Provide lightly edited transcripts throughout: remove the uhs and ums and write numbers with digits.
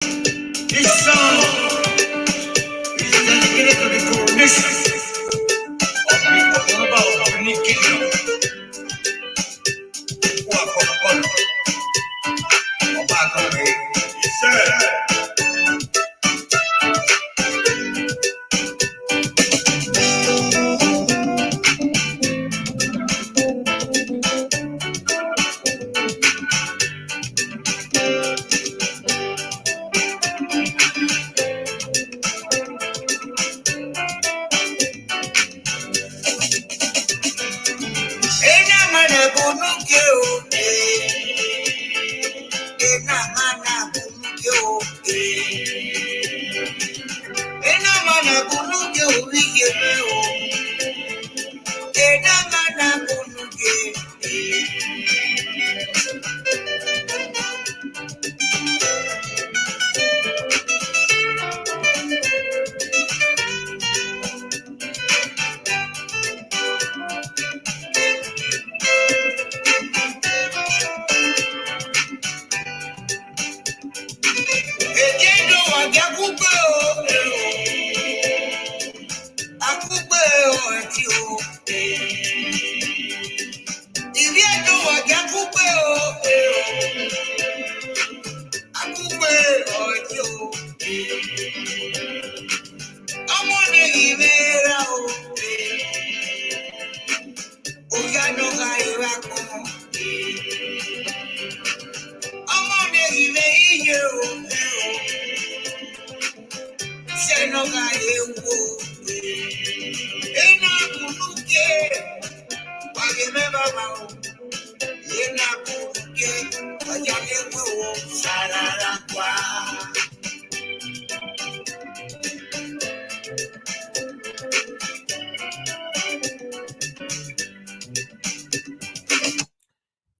This song is dedicated to the coronation of the Oba of Benin Kingdom. Yes, sir.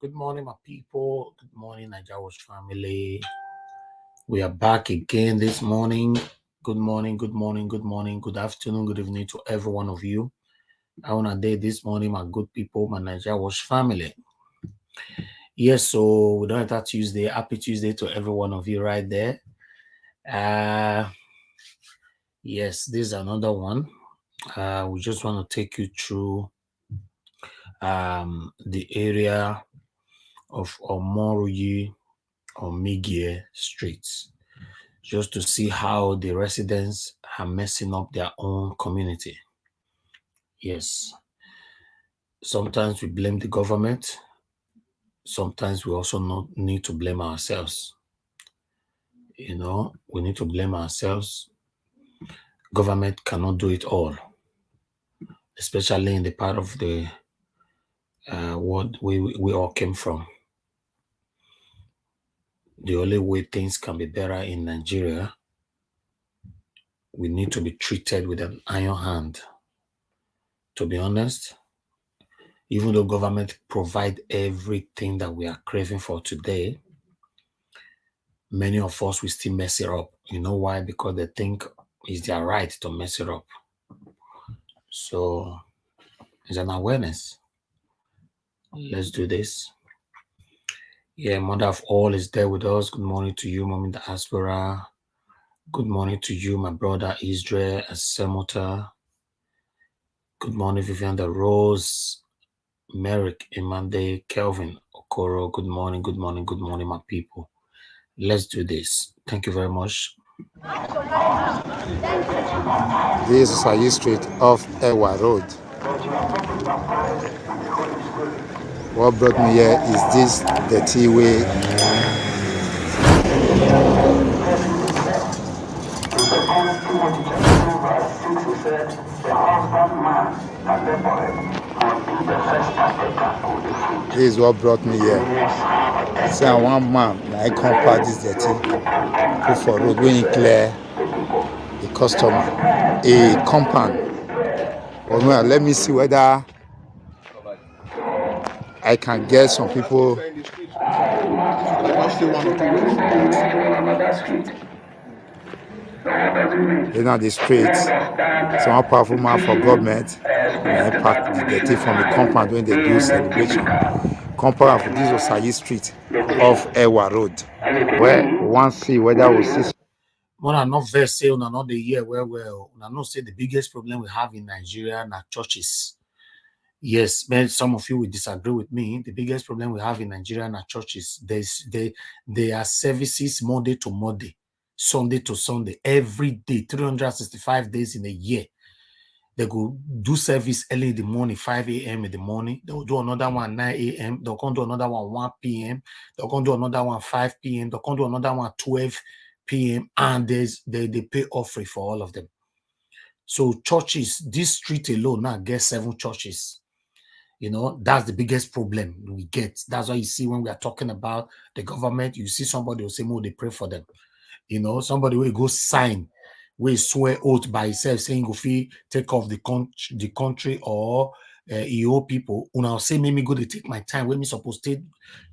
Good morning, my people. Good morning, Nigeria family. We are back again this morning. Good morning, good morning, good morning, good afternoon, good evening to every one of you. I want to day this morning, my good people, my Nigeria family. Yes, so we don't have that Tuesday. Happy Tuesday to every one of you right there. Yes, this is another one. We just want to take you through the area of Edibiri Omigie streets, just to see how the residents are messing up their own community. Yes, sometimes we blame the government. Sometimes we also need to blame ourselves. You know, we need to blame ourselves. Government cannot do it all, especially in the part of the world we all came from. The only way things can be better in Nigeria, we need to be treated with an iron hand. To be honest, even though government provide everything that we are craving for today, many of us will still mess it up. You know why? Because they think it's their right to mess it up. So it's an awareness. Let's do this. Yeah, Mother of All is there with us. Good morning to you, Mommy Diaspora. Good morning to you, my brother Israel Asemota. Good morning, Vivian the Rose, Merrick, Imande, Kelvin, Okoro. Good morning, good morning, good morning, my people. Let's do this. Thank you very much. This is Ayi Street off Ewa Road. What brought me here is this dirty way. This is what brought me here. See, one man, I compared this dirty. Put for road when he clear the customer a compound. Well, let me see whether I can get some people. You know the streets. Some powerful man for government. I pack the dirty from the compound when they do celebration. compound for this Osayi Street off Ewa Road. Where one see whether we see. When I not verse say on another year well, I not say the biggest problem we have in Nigeria are churches. Yes, man, some of you will disagree with me. The biggest problem we have in Nigeria are churches. There are services Monday to Monday, Sunday to Sunday, every day, 365 days in a year. They go do service early in the morning, 5 a.m. in the morning. They'll do another one 9 a.m. They'll come do another one 1 p.m. They'll come do another one 5 p.m. They'll come do another one 12 p.m. And they pay offering for all of them. So churches, this street alone now gets 7 churches. You know, that's the biggest problem we get. That's why you see when we are talking about the government, you see somebody will say, "More, they pray for them." You know, somebody will go sign, will swear oath by himself saying, "Go fee take off the country or EO people." When I'll say, "Make me go to take my time. When me supposed to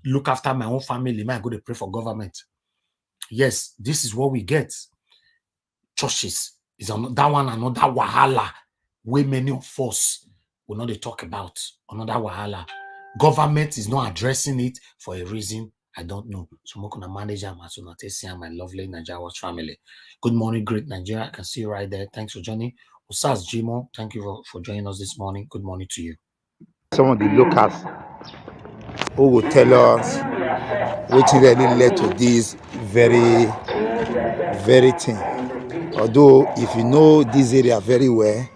look after my own family, man, go to pray for government." Yes, this is what we get. Churches is that one another wahala way many of us will not talk about. Another wahala. Government is not addressing it for a reason I don't know. So I'm going to manage my lovely Nigeria family. Good morning, great Nigeria. I can see you right there. Thanks for joining. Usas Jimo, thank you for joining us this morning. Good morning to you. Some of the locals who will tell us which really led to this very thing. Although if you know this area very well,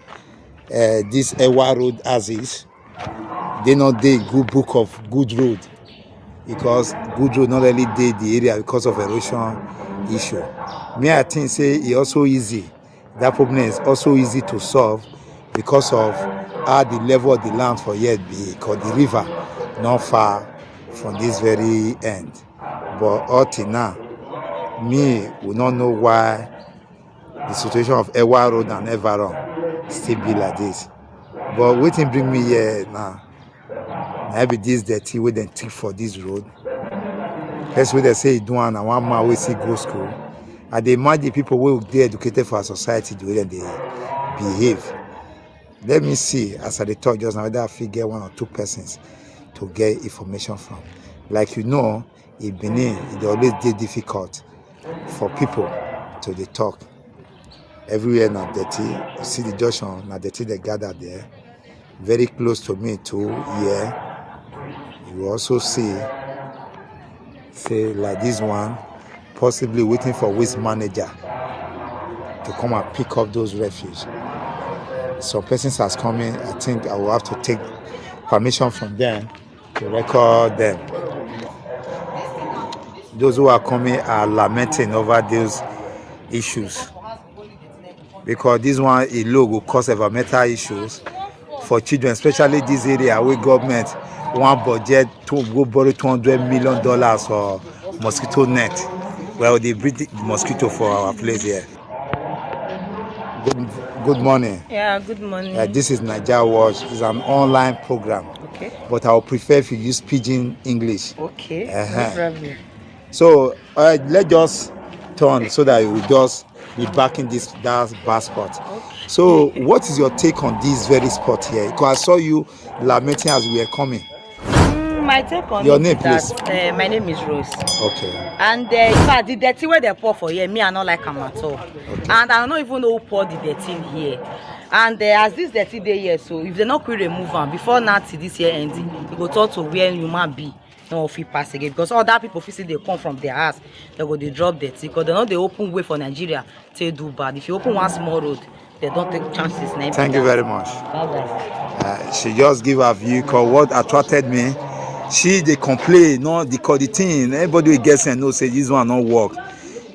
this Ewa Road as is, they not the good book of good road, because good road not really did the area because of erosion issue. Me, I think say it also easy. That problem is also easy to solve because of how the level of the land for yet be, because the river not far from this very end. But up till now, me will not know why the situation of Ewa Road and Everon still be like this. But waiting bring me here now. Maybe this dirty way they take for this road. That's what they say do and one man we see go school. And they mind the people who they educated for our society the way they behave. Let me see, as I talk just now, whether I figure 1 or 2 persons to get information from. Like you know, in Benin, it always get difficult for people to they talk. Everywhere now dirty. You see the junction, now dirty they gather there. Very close to me too, here. You also see, say like this one, possibly waiting for waste manager to come and pick up those refuse. Some persons has coming. I think I will have to take permission from them to record them. Those who are coming are lamenting over those issues, because this one alone will cause environmental issues for children, especially this area where government one budget to go borrow $200 million for mosquito net. Well, they breed the mosquito for our place here. Good morning. Yeah, good morning. This is Nigeria Watch. It's an online program. Okay. But I would prefer if you use pidgin English. Okay. No problem. So let's just turn so that you will just be back in that bad spot. Okay. So what is your take on this very spot here? Because I saw you lamenting as we were coming. My take on your name, please. My name is Rose. Okay. And in fact, the dirty where they pour for here, me I not like them at all. Okay. And I don't even know who poured the dirty in here. And as this dirty day here, so if they not quick remove them before now till this year ending, you go talk to where you might be. No feel pass again, because all that people feel they come from their house, they drop dirty because they know they open way for Nigeria to do bad. If you open one small road, they don't take chances. Thank you very much. She just give her view, because what attracted me, they complain, no, the thing, everybody will guess and know say this one not work.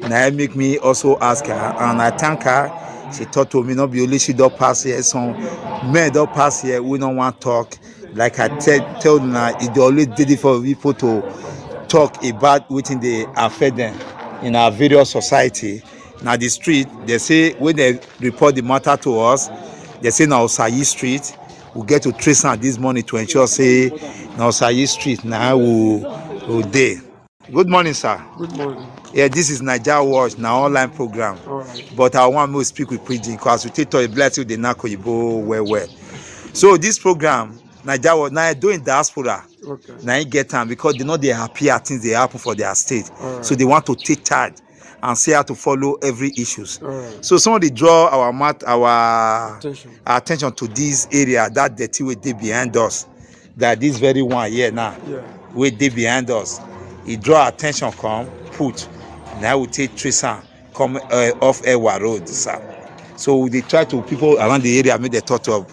And I make me also ask her, and I thank her. She thought to me, not be only she don't pass here, some men don't pass here, we don't want to talk. Like I tell them, it always did it for people to talk about what they affect them in our various society. Now the street, they say when they report the matter to us, they say now Osayi Street, we get to trace out this money to ensure say now Osayi Street now will day. Good morning, sir. Good morning. Yeah, this is Nigeria Watch, now online program. All right. But I want to speak with Pidgin because we take a bless you the Nako Yibo well. So this program, Nigeria Watch, now doing diaspora. Okay. Now you get them because they know they happy at things they happen for their state. So they want to take charge and see how to follow every issues. So somebody draw our attention to this area, that dirty way they behind us. That this very one here now, way they behind us. He draw attention, come put. Now we take Tristan come off Ewa Road, sir. So they try to people around the area make the thought of,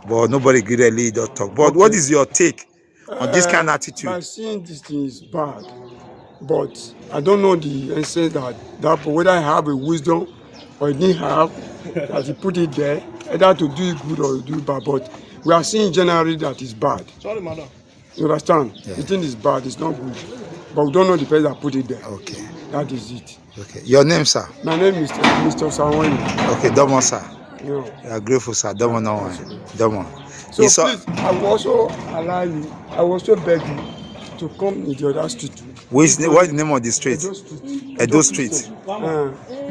but nobody really don't talk. But what is your take on this kind of attitude? By seeing this thing is bad, but I don't know the answer that whether I have a wisdom or I didn't have that he put it there, either to do it good or do it bad. But we are seeing generally that it's bad. Sorry, madam. You understand? Yeah. The thing is bad, it's not good. But we don't know the person that put it there. Okay. That is it. Okay. Your name, sir? My name is Mr. Sawani. Okay, Domo, sir. Yeah. You are grateful, sir. Domo, no one. Domo. So please, I will also allow you, I will also beg you to come in the other street. What is the name of the street? Edo Street.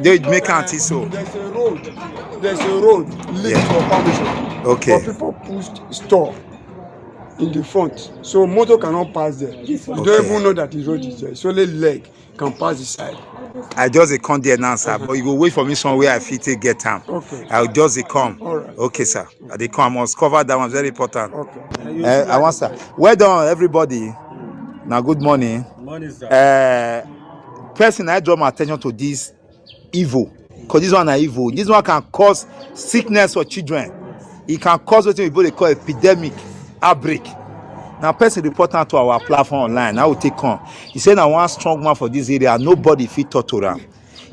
They make anti so. There's a road linked for permission. Okay. But people pushed store in the front, so motor cannot pass there. You don't even know that the road is there. It's only leg can pass the side. I just come there now, sir. But you go wait for me somewhere I fit to get time. Okay. I'll just come. All right. Okay, sir. They come. I must cover that one. Very important. Okay. I want, sir. Well done, everybody. Now, good morning. Morning, sir. Person, I draw my attention to this evil. Because this one is evil. This one can cause sickness for children. It can cause what people they call epidemic, outbreak. Now, person report out to our platform online. I will take on. He said, "I want strong man for this area. Nobody fit talk to them."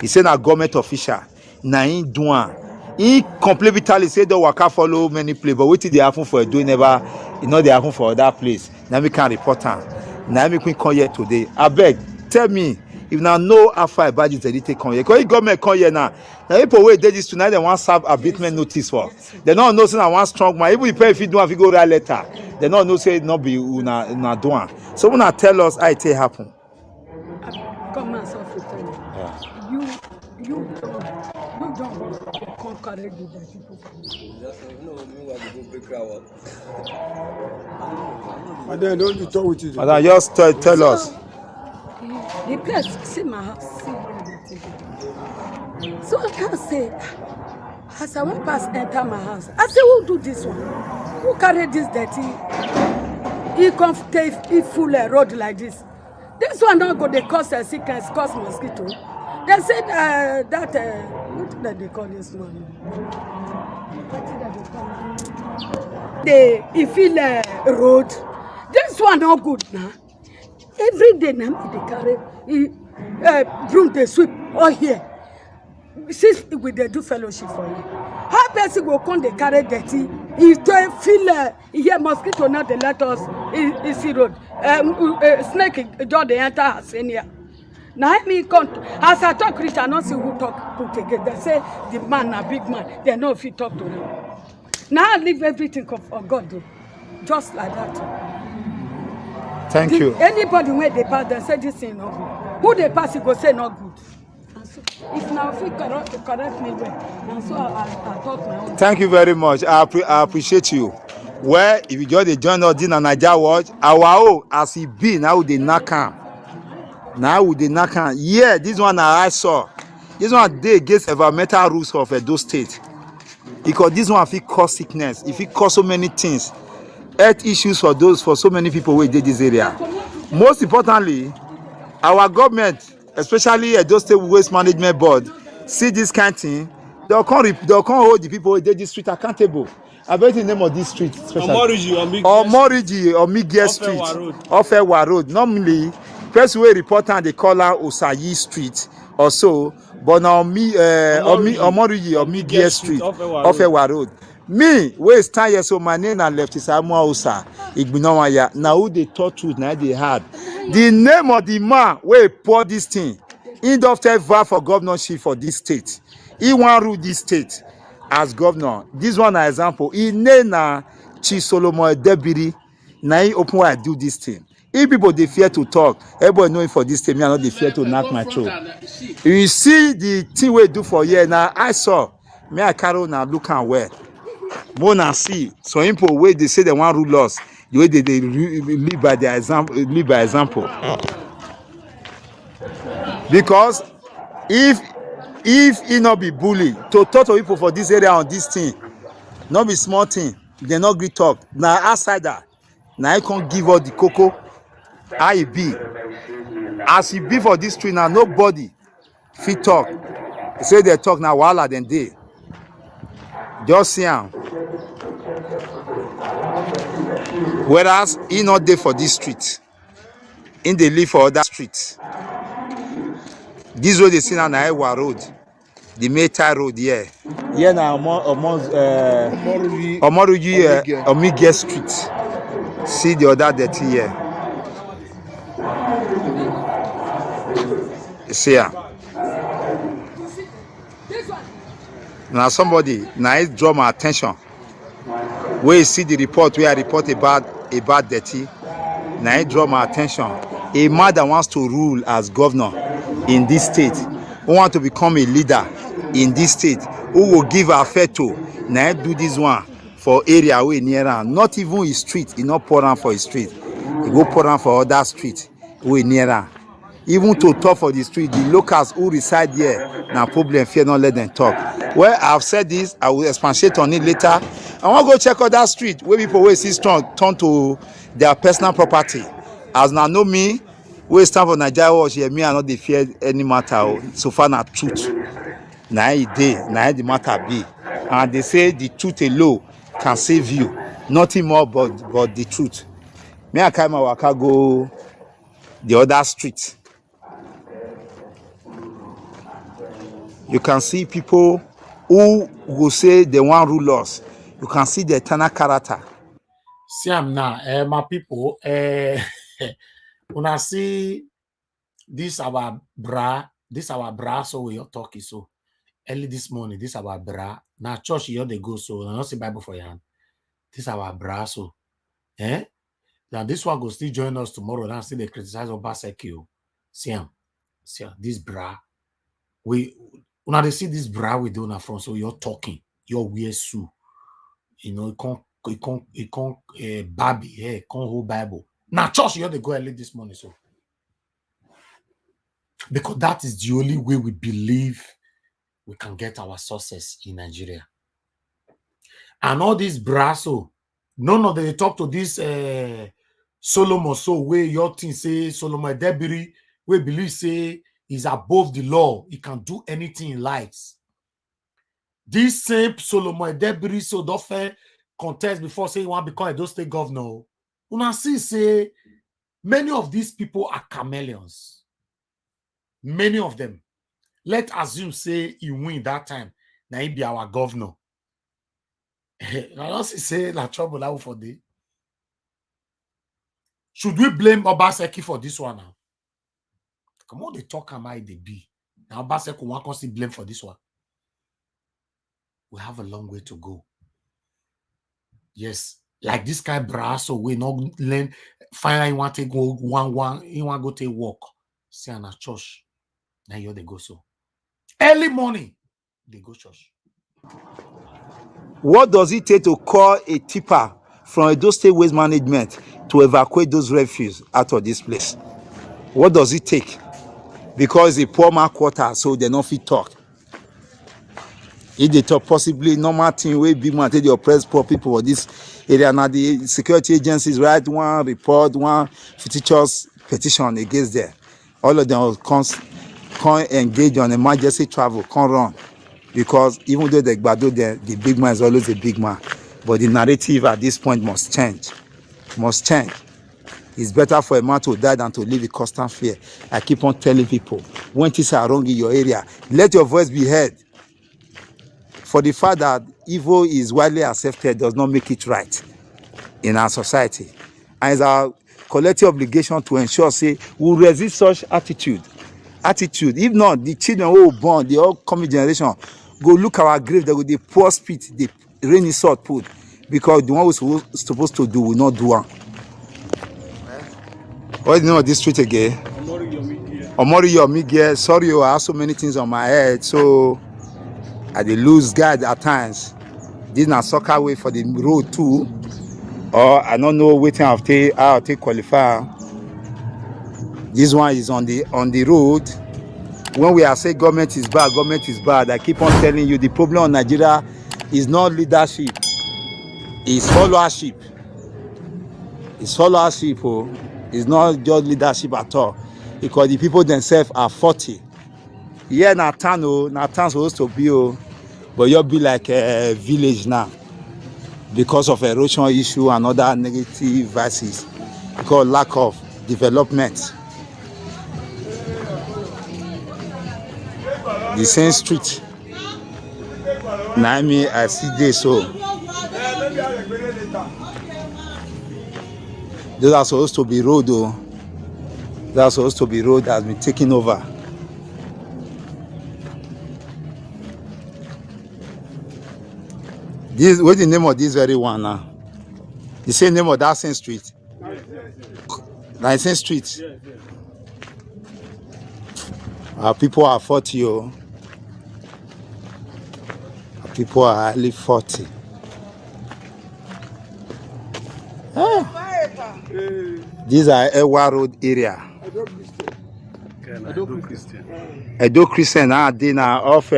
He said, "A government official. Na in doing. He complain bitterly. Say the waka follow many place, but what did they happen for do never? You know they happen for that place. Now we can report on. Now we can come here today. I beg, tell me if now know how far about this they take come here. Because government come here now. Now people wait this tonight they want serve abatement notice for. They don't know say I want strong man. Even if you do have to go write letter, they don't know say not be una doing. So when I tell us how it happen. Come and suffer. You don't conquer the people. And then don't you talk with you. And then just tell us. The place, see my house, see where they take it. So I can't say, as I went past enter my house, I say, who do this one? Who carry this dirty? He full road like this. This one don't go, they cause sickness, cause mosquito. They said what did they call this one? They feel road. This one not good now. Every day now they carry broom they sweep all here. Since we they do fellowship for you. How person go come they carry dirty? If they feel here mosquito now they let us see road. Snake door they enter us in here. Now me come as I talk rich I not see who talk put together. They say the man a big man. They know if he talk to them. Now I leave everything of God do. Just like that. Thank you. Anybody where they pass, they say this thing not good. Who they pass, he go say not good. And so, if now if you correct me well, and so I talk my own. Thank you very much. I appreciate you. Well, if you just join us in a Niger watch, our own as he be now they knock on. Now with the knock on. Yeah, this one I saw. This one they against environmental rules of Edo State. Because this one if it cause sickness, if it cause so many things. Health issues for so many people who did this area. Most importantly, our government, especially Edo State Waste Management Board, see this kind of thing. They'll come hold the people who did this street accountable. I bet the name of this street. Omorigi Omigie Street. Off Ewa Road. Normally, first way report and they call her Osayi Street or so, but now Omorigi Omigie Street off Ewa Road. Me, we stand here, so my name and left is Amuausa. Igbinawaya. Now who they thought truth, now they had. The name of the man where pour this thing. He don't vote for governorship for this state. He want rule this state as governor. This one an example. He name na Chief Solomon Edibiri. Now he open why do this thing. If people they fear to talk, everybody knowing for this thing, me I not they fear to knock my throat. You see the thing we do for here now. I saw me I carry now look and where. Mona see so people where they say they want rule us. the way they live by their example, live by example. Because if he not be bully to talk to people for this area on this thing, not be small thing, they not gree talk. Now outsider, now I can't give all the cocoa. How he be? As he be for this street now, nobody fit talk. They say they talk now wahala than they. Just see him. Whereas he not there for this street, in they live for other streets. This road they see now na Ewa road, the Meta road here. Here now Omoruyi Omigie street. See the other dirty here. You see ya. Now somebody now it draw my attention. Where you see the report where I report about dirty. Now it draw my attention. A man that wants to rule as governor in this state, who want to become a leader in this state, who will give a fair to now do this one for area way near am, not even his street, he not pour am for his street, he go pour am for other street way near am. Even to talk for the street, the locals who reside here, now problem fear not let them talk. Well, I've said this, I will expatiate on it later. I want to go check out that street where people will see strong turn to their personal property. As now know me, we stand for Nigeria watch here, me I not dey fear any matter. So far na truth. Now the matter be. And they say the truth alone can save you. Nothing more but the truth. Me I carry my waka go the other street. You can see people who will say they want rule us. You can see the eternal character. See, I'm now, my people, when I see this our bra, so we are talking so early this morning, this our bra. Now church here they go, so I don't see Bible for you. This our bra, so now this one go still join us tomorrow. Now see they criticize Obaseki. See this bra. When they see this bra we do now from, so you're talking, you're weird Sue. You know, it can't Barbie, can't hold Bible. Now church here they go early this morning, so because that is the only way we believe we can get our success in Nigeria. And all this brasso, none of them they talk to this Solomon, so where your thing say Solomon Edibiri, we believe say is above the law, he can do anything he likes. This same Solomon Edibiri so don't contest before saying he want to become a state governor. Una see say many of these people are chameleons. Many of them. Let's assume say he win that time. Now he be our governor. I don't say la trouble out for the. Should we blame Obaseki for this one now? Come on, they talk am I they be. Now Obaseki want to see blame for this one. We have a long way to go. Yes, like this guy brasso, we not learn. Finally, you want to go one. You want to go take walk. See on a church. Now you they go so. Early morning, they go church. What does it take to call a tipper from Edo State Waste Management to evacuate those refuse out of this place? What does it take? Because it's a poor man quarter, so they don't fit talk. If they talk possibly normal thing where big man take the oppressed poor people for this area. Now the security agencies write one report, one fictitious petition against them. All of them will come engage on emergency travel, come run. Because even though the big man is always a big man, but the narrative at this point must change. Must change. It's better for a man to die than to live in constant fear. I keep on telling people, when things are wrong in your area, let your voice be heard. For the fact that evil is widely accepted does not make it right in our society. And it's our collective obligation to ensure, say, we resist such attitude. If not, the children who were born, the all coming generation, go look our grave, they go the poor spit, the rainy salt put, because the one we're supposed to do will not do one. What's the name of this street again? Edibiri Omigie. Sorry, I have so many things on my head, so I dey lose guide at times. This is a soccer way for the road too. or I don't know waiting I'll take qualify. This one is on the road. When we are saying government is bad, I keep on telling you the problem in Nigeria is not leadership, it's followership. It's followership, oh. It's not just leadership at all. Because the people themselves are 40. Yeah, now town, oh, now town supposed to be, oh, but you'll be like a village now because of erosion issue and other negative vices, because lack of development. The same street. Now I see this, so those are supposed to be road, though. That's supposed to be road that has been taken over. This, what's the name of this very one now? The same name of that same street? That same street? Our people are 40, oh. Our people are highly 40. Ah. These are Ewa Road area. Edo Christian, dinner of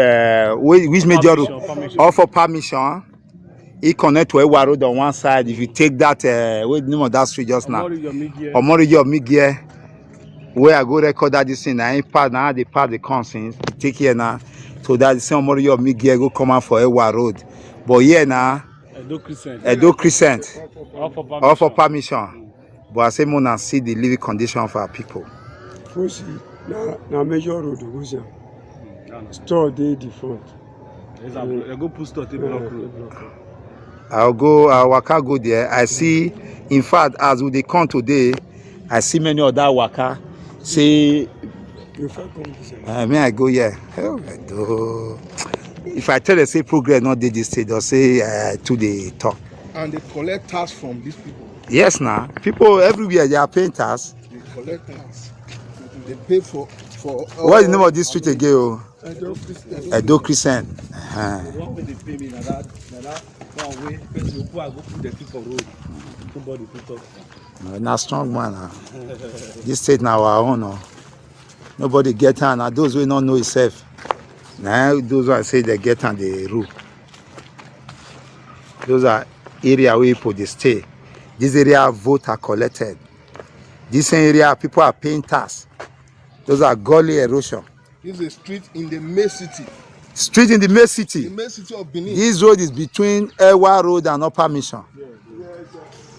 which major road? Off for permission. It connect to Ewa Road on one side. If you take that, what's the name of that street just now? Omigie Omigie. Where I go record that this thing, I part now they part the conscience. Take here now. So that the same Omigie Omigie go come out for Ewa Road. But here now, Edo Crescent. All for permission. But I say more and see the living condition for our people. First, na major road goes store dey the front. I go put store table block road. I'll waka go there. I see, in fact, as we come today, I see many other waka. Say, may I go here? Oh, I do. If I tell them say progress not did this state, they'll say to the talk. And they collect tax from these people. Yes, now people everywhere they are paying tax. They collect tax. They pay for. What is the name of this street again? Edo Crescent. One way they pay me, that one way. People are go put the people road. Nobody put up. Now strong man. This state now our own. No. Nobody get on. Now those who don't know itself. Now those who I say they get on the rule. Those are area where people they stay. This area vote are collected. This area people are paying tax. Those are gully erosion. This is a street in the main city. Street in the main city. The main city of Benin. This road is between Ewa Road and Upper Mission.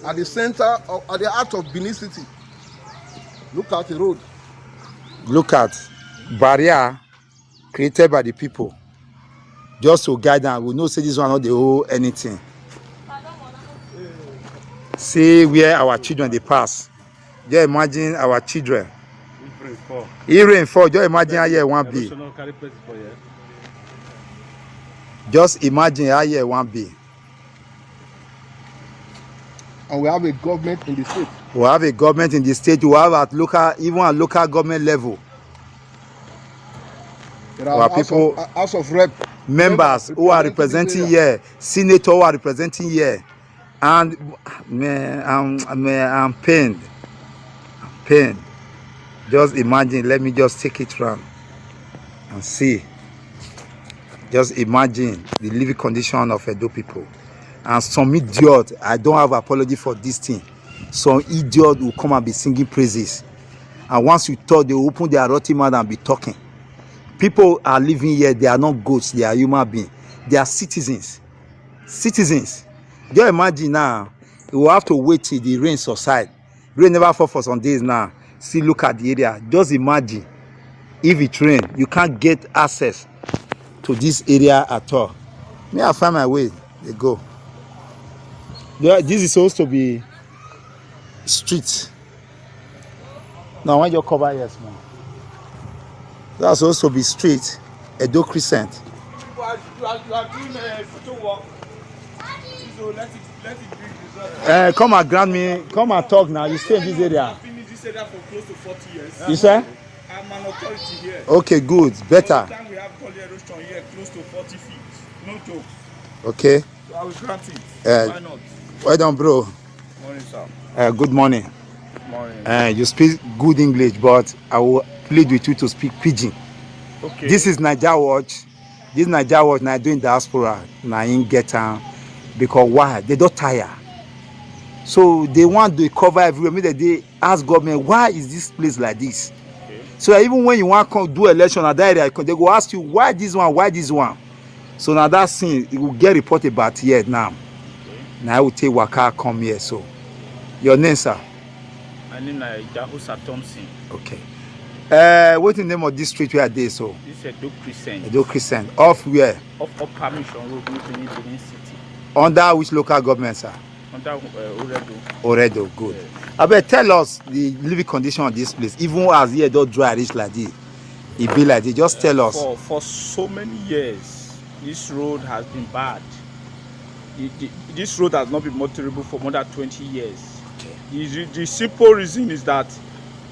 At the center of, at the heart of Benin City. Look at the road. Look at barrier created by the people. Just to guide them. We know say this one not they owe anything. See where our children they pass. Just imagine our children. If rain fall, just imagine how here one be. Just imagine how here one be. And we have a government in the state. We have a government in the state. We have at local, even at local government level. There are House of Rep members who are representing here, senators who are representing here, and I'm pained. I'm pained. Just imagine. Let me just take it round and see. Just imagine the living condition of Edo people. And some idiot, I don't have apology for this thing. Some idiot will come and be singing praises. And once you talk, they will open their rotty mouth and be talking. People are living here, they are not goats, they are human beings. They are citizens. Citizens. Just imagine now, you will have to wait till the rain subside. Rain never fall for some days now. See, look at the area. Just imagine, if it rain, you can't get access to this area at all. May I find my way? They go. This is supposed to be street. Now, when you cover, yes, man. That's supposed to be street, Edo Crescent. You are doing photo work. So let it Come and grant me, come and talk now. You stay in this area. I've been in this area for close to 40 years. You say? I'm an authority here. Okay, good. Better. Every time we have gully erosion here, close to 40 feet. No joke. Okay. So I will grant it. Why not? Well done, bro. Morning, sir. Good morning. Morning. You speak good English, but I will plead with you to speak pidgin. Okay. This is Naija Watch. This Naija Watch now doing diaspora. Now in get because why? They don't tire. So they want to cover everywhere. Maybe they ask government, why is this place like this? Okay. So that even when you want to come do election at that area, they go ask you, why this one, why this one? So now that thing, it will get reported about here now. Okay. Now I will take Waka come here. So your name, sir? My name is Jahusa Thompson. Okay. What's the name of this street where they so? This is Edo Crescent. Edo Crescent. Off where? of permission road Benin City. Under which local government, sir? Under Oredo. Oredo, good. Yes. I bet tell us the living condition of this place. Even as here don't dry reach like this, it be like this. Just tell us. For so many years, this road has been bad. This road has not been motorable for more than 20 years. Okay. The simple reason is that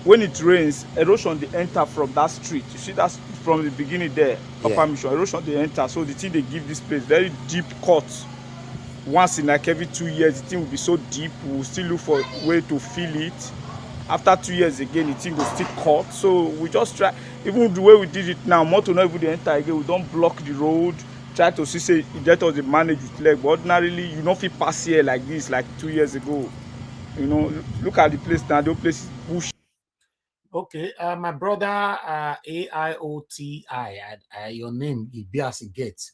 when it rains, erosion they enter from that street. You see that's from the beginning there, Upper Mission, erosion they enter. So the thing they give this place very deep cuts. Once in like every 2 years, the thing will be so deep, we will still look for a way to fill it. After 2 years again, the thing will still cut. So we just try, even the way we did it now, more to not even enter again, we don't block the road, try to see say that was the manage with leg. But ordinarily, you don't fit pass here like this, like 2 years ago. You know, look at the place now, the place is bush. Okay, my brother AIOTI, your name, Ibiasi Gates.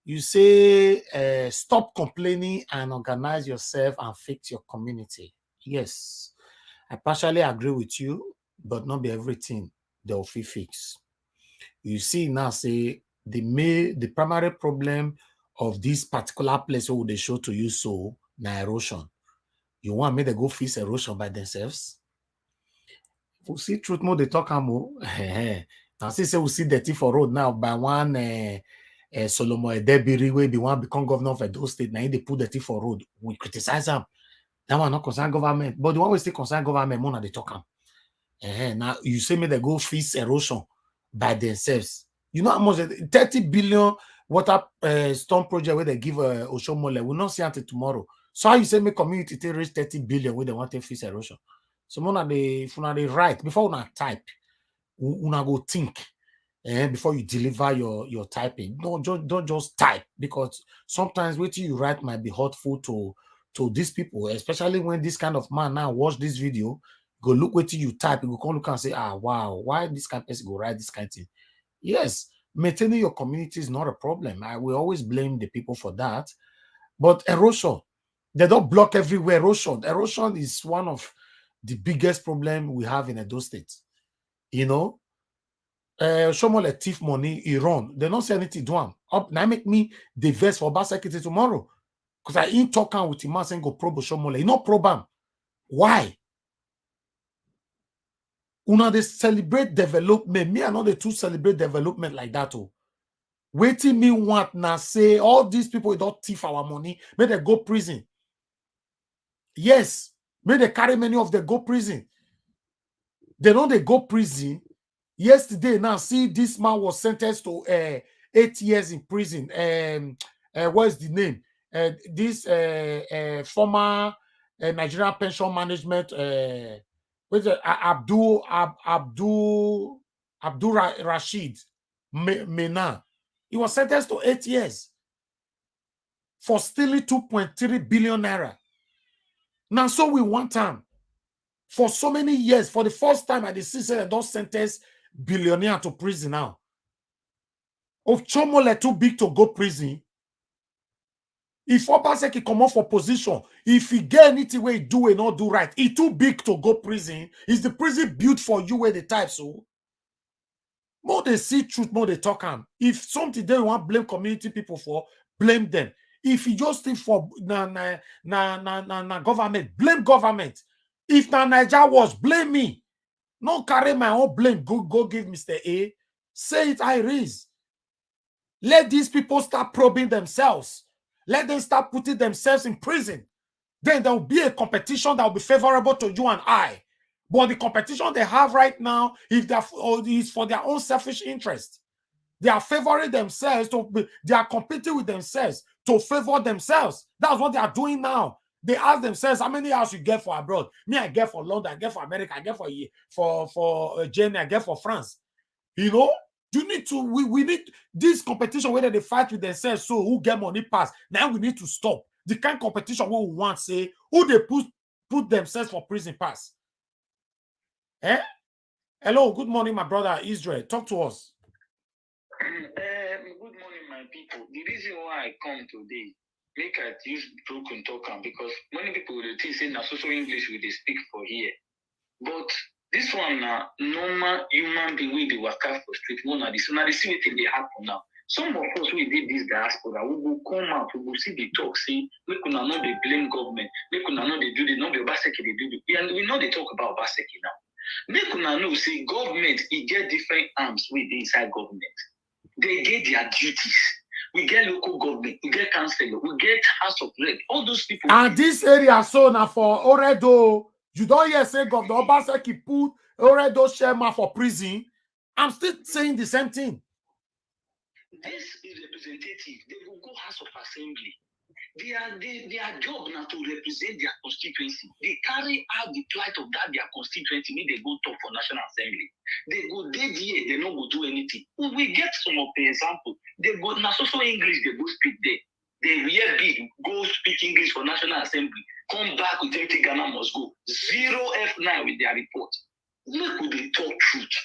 You say stop complaining and organize yourself and fix your community. Yes, I partially agree with you, but not be everything they'll fix. You see now, say the primary problem of this particular place where they show to you so na erosion. You want me to go fix erosion by themselves? We see truth more they talk more. Now see say we see dirty for road now by one Solomon Edibiri wey be one become governor of Edo State. Now they put dirty for road. We criticize them. That one not concern government, but the one we still concern government more they talk am. Now you say me they go fix erosion by themselves. You know how much 30 billion water storm project where they give Oshomole will not see until tomorrow. So how you say me community to reach 30 billion where they want to fix erosion? So if you write before you type, you go think before you deliver your typing. Don't just type, because sometimes what you write might be hurtful to these people, especially when this kind of man now watch this video, go look what you type, you go come look and say, wow, why this kind of person go write this kind of thing? Yes, maintaining your community is not a problem. I will always blame the people for that. But erosion, they don't block everywhere. Erosion is one of the biggest problem we have in Edo State. You know, Shomole thief money, he run. They don't say anything to him. Now make me the verse for Bas Secretary tomorrow. Because I ain't talking with him and go probe Shomole. He not probe him. Why? Una they celebrate development. Me and all the two celebrate development like that. Oh. Waiting me want now say all these people don't thief our money. May they go prison. Yes. May they carry many of them go prison. They know they go prison. Yesterday, now see this man was sentenced to 8 years in prison. What is the name? This former Nigerian Pension Management, Abdul Rashid Mena. He was sentenced to 8 years for stealing 2.3 billion naira. Now, so we want him. For so many years, for the first time at the season, they don't sentence billionaire to prison now. Of Chomole too big to go prison. If Obaseki come off for position, if he get anything where he do and not do right, he too big to go prison. Is the prison built for you where they type so? More they see truth, more they talk am. If something they want blame community people for, blame them. If you just think for government, blame government. If na Naija was, blame me. Not carry my own blame. Go give Mr. A. Say it, I raise. Let these people start probing themselves. Let them start putting themselves in prison. Then there will be a competition that will be favorable to you and I. But the competition they have right now, if is for their own selfish interest. They are favoring themselves. They are competing with themselves to favor themselves. That's what they are doing now. They ask themselves, how many house you get for abroad? Me, I get for London, I get for America, I get for Germany, I get for France. You know, you need to, we need this competition whether they fight with themselves, so who get money pass. Now we need to stop. The kind of competition we want, say, who they put themselves for prison pass. Eh? Hello, good morning, my brother Israel. Talk to us. Good morning, my people. The reason why I come today, make I use broken talk because many people will think say na social English we they speak for here. But this one na normal human being we dey waka for street. One na this. Now the same thing they happen now. Some of us we did this diaspora, we will come out, we will see the talk, say we could not they blame government, we could not they do the not the Obaseki they do the, and we know they talk about Obaseki now. Make una know say government e get different arms with inside government. They get their duties. We get local government, we get council, we get house of rep. All those people. And this area so now for Oredo, you don't hear say Governor Obaseki put Oredo chairman for prison. I'm still saying the same thing. This is representative. They will go house of assembly. Their job now to represent their constituency. They carry out the plight of that their constituency. They go talk for National Assembly. They go dead here. They don't go do anything. We get some of the example. They go now social English. They go speak there. They hear big go speak English for National Assembly. Come back with empty Ghana must go 0 F9 with their report. Make we they talk truth.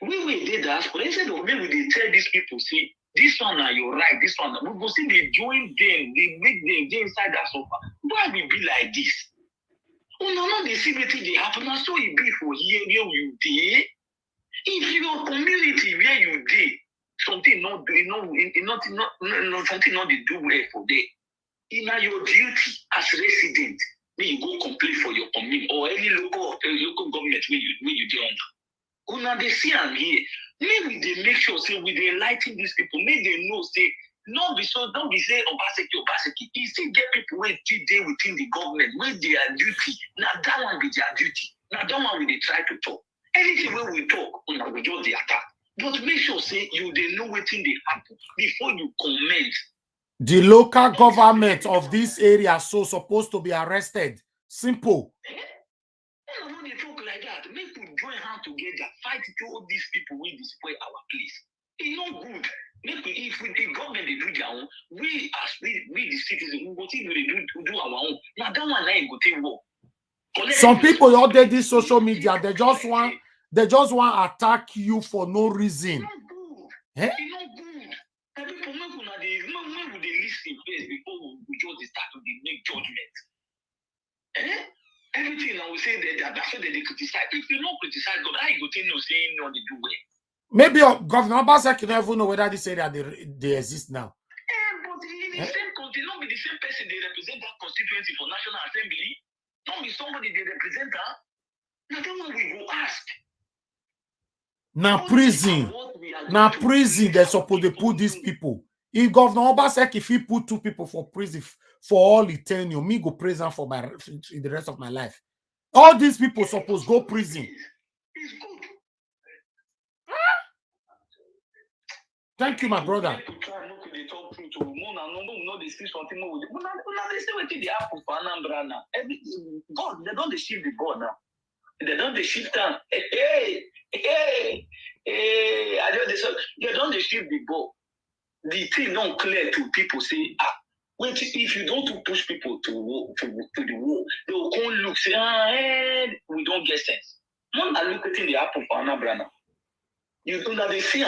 We did that, but instead of maybe they tell these people say. This one now you're right. This one we go see they join them. They make them get inside that sofa. Why we be like this? Oh no, no, they see what they happen. Now so it be for here where you did. If your community where you did something not do, something not they do well for them. In your duty as resident, when you go complain for your community or any local government where you do under. Una they see I'm here. Maybe they make sure say we they enlighten these people. Maybe they know say don't be say Obaseki. You still get people where they within the government where their duty. Now that one be their duty. Now that one we they try to talk. Anything where we talk, una we just the attack. But make sure say you they know what thing they happen before you comment. The local government of this area so supposed to be arrested. Simple. When they talk like that, make we join hands together, fight to all these people who destroy our place. It's not good. Make we, if we the government they do their own, we as we the citizens, we go think we do our own. Now that one I go take work. Some people out there this social media, they just want attack you for no reason. It's not good. Eh? It's not good. And people when they listen first before we just start to make judgment. Eh? Everything I will say that that's what they criticize. If you don't criticize God, how you go to know saying no, they do well. Maybe Governor Obaseki don't even know whether this area they exist now. But in the same country, not be the same person they represent that constituency for National Assembly. Not be somebody they represent that. Now that one we go ask. Now prison, they're supposed to put these people. If Governor Obaseki, if he put 2 people for prison for all eternity, me go prison for the rest of my life. All these people supposed go prison. It's good. Thank you, my brother. God, they don't shift the board now. They don't shift down. They don't shift the board. The thing not clear to people say, wait, if you don't push people to the wall, they will come look, say, we don't get sense. One are looking the apple for Anambra now. You know that they see,